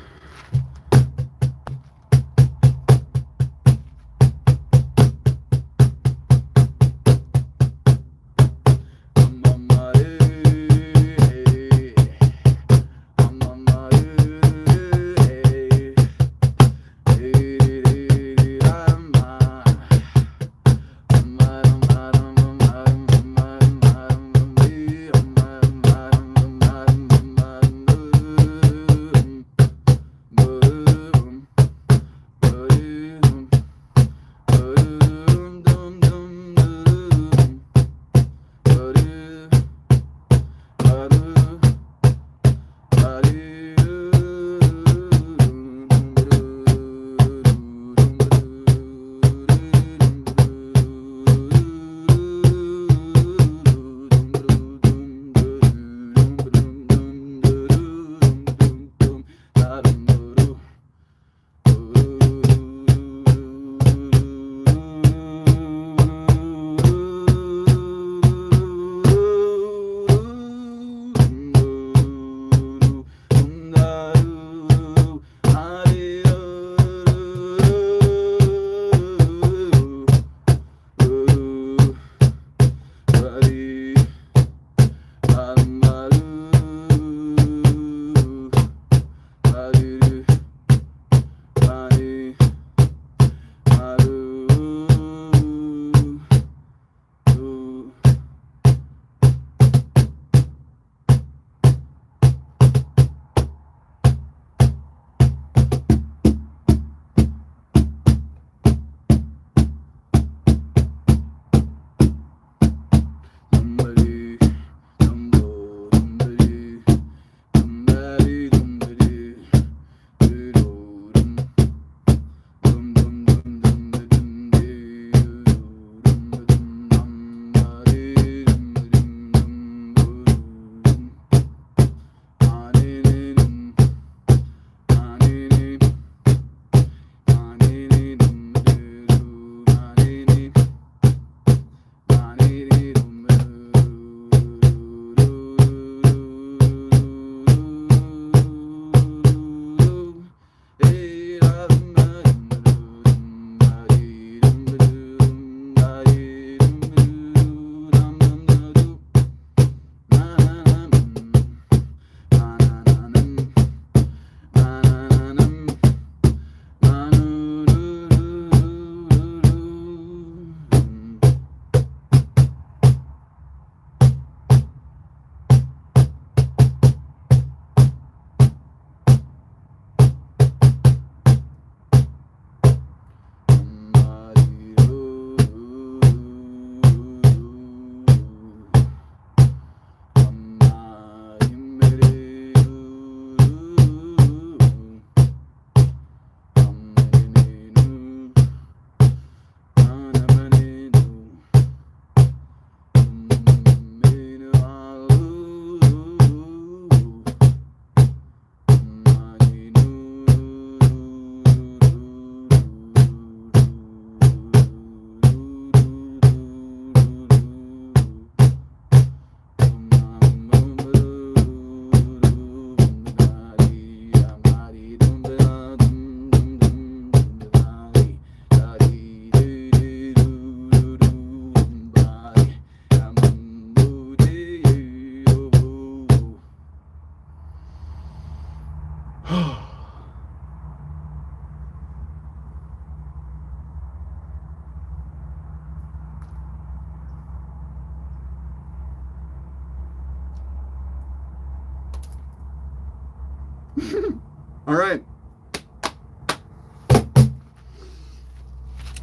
All right.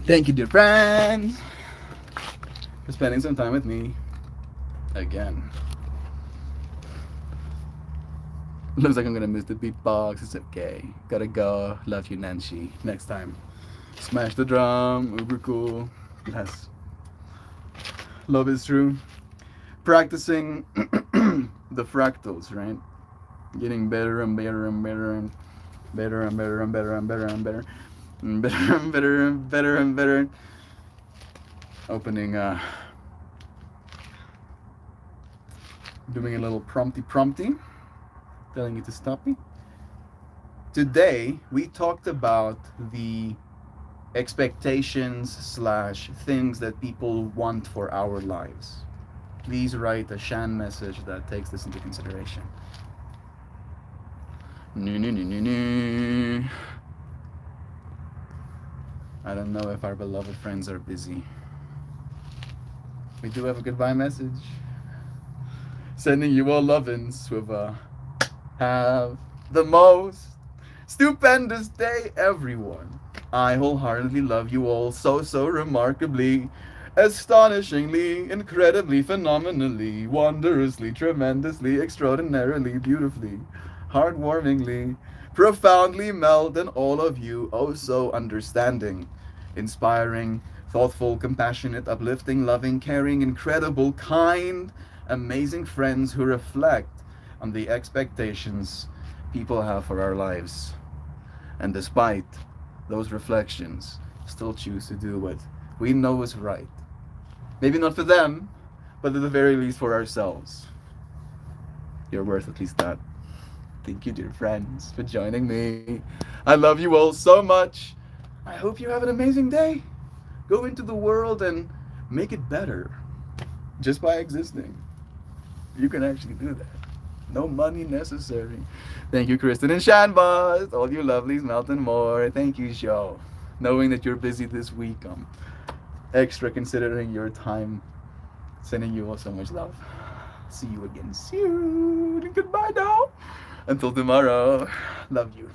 Thank you, dear friends, for spending some time with me again. Looks like I'm gonna miss the beatbox. It's okay. Gotta go. Love you, Nancy. Next time. Smash the drum. Uber cool. Yes. Love is true. Practicing the fractals, right? Getting better and better and better and better and better and better and better and better and better and better and better and better. Opening, doing a little prompty, telling you to stop me. Today we talked about the expectations slash things that people want for our lives. Please write a Shan message that takes this into consideration. I don't know if our beloved friends are busy. We do have a goodbye message. Sending you all lovin's with a have the most stupendous day, everyone. I wholeheartedly love you all so remarkably, astonishingly, incredibly, phenomenally, wondrously, tremendously, extraordinarily, beautifully, heartwarmingly, profoundly meld, and all of you oh so understanding, inspiring, thoughtful, compassionate, uplifting, loving, caring, incredible, kind, amazing friends who reflect on the expectations people have for our lives. And despite those reflections, still choose to do what we know is right. Maybe not for them, but at the very least for ourselves. You're worth at least that. Thank you, dear friends, for joining me. I love you all so much. I hope you have an amazing day. Go into the world and make it better just by existing. You can actually do that. No money necessary. Thank you, Kristen and Shanbaz. All you lovelies, melt and more. Thank you, Joe. Knowing that you're busy this week, extra considering your time. Sending you all so much love. See you again soon. Goodbye now. Until tomorrow. Love you.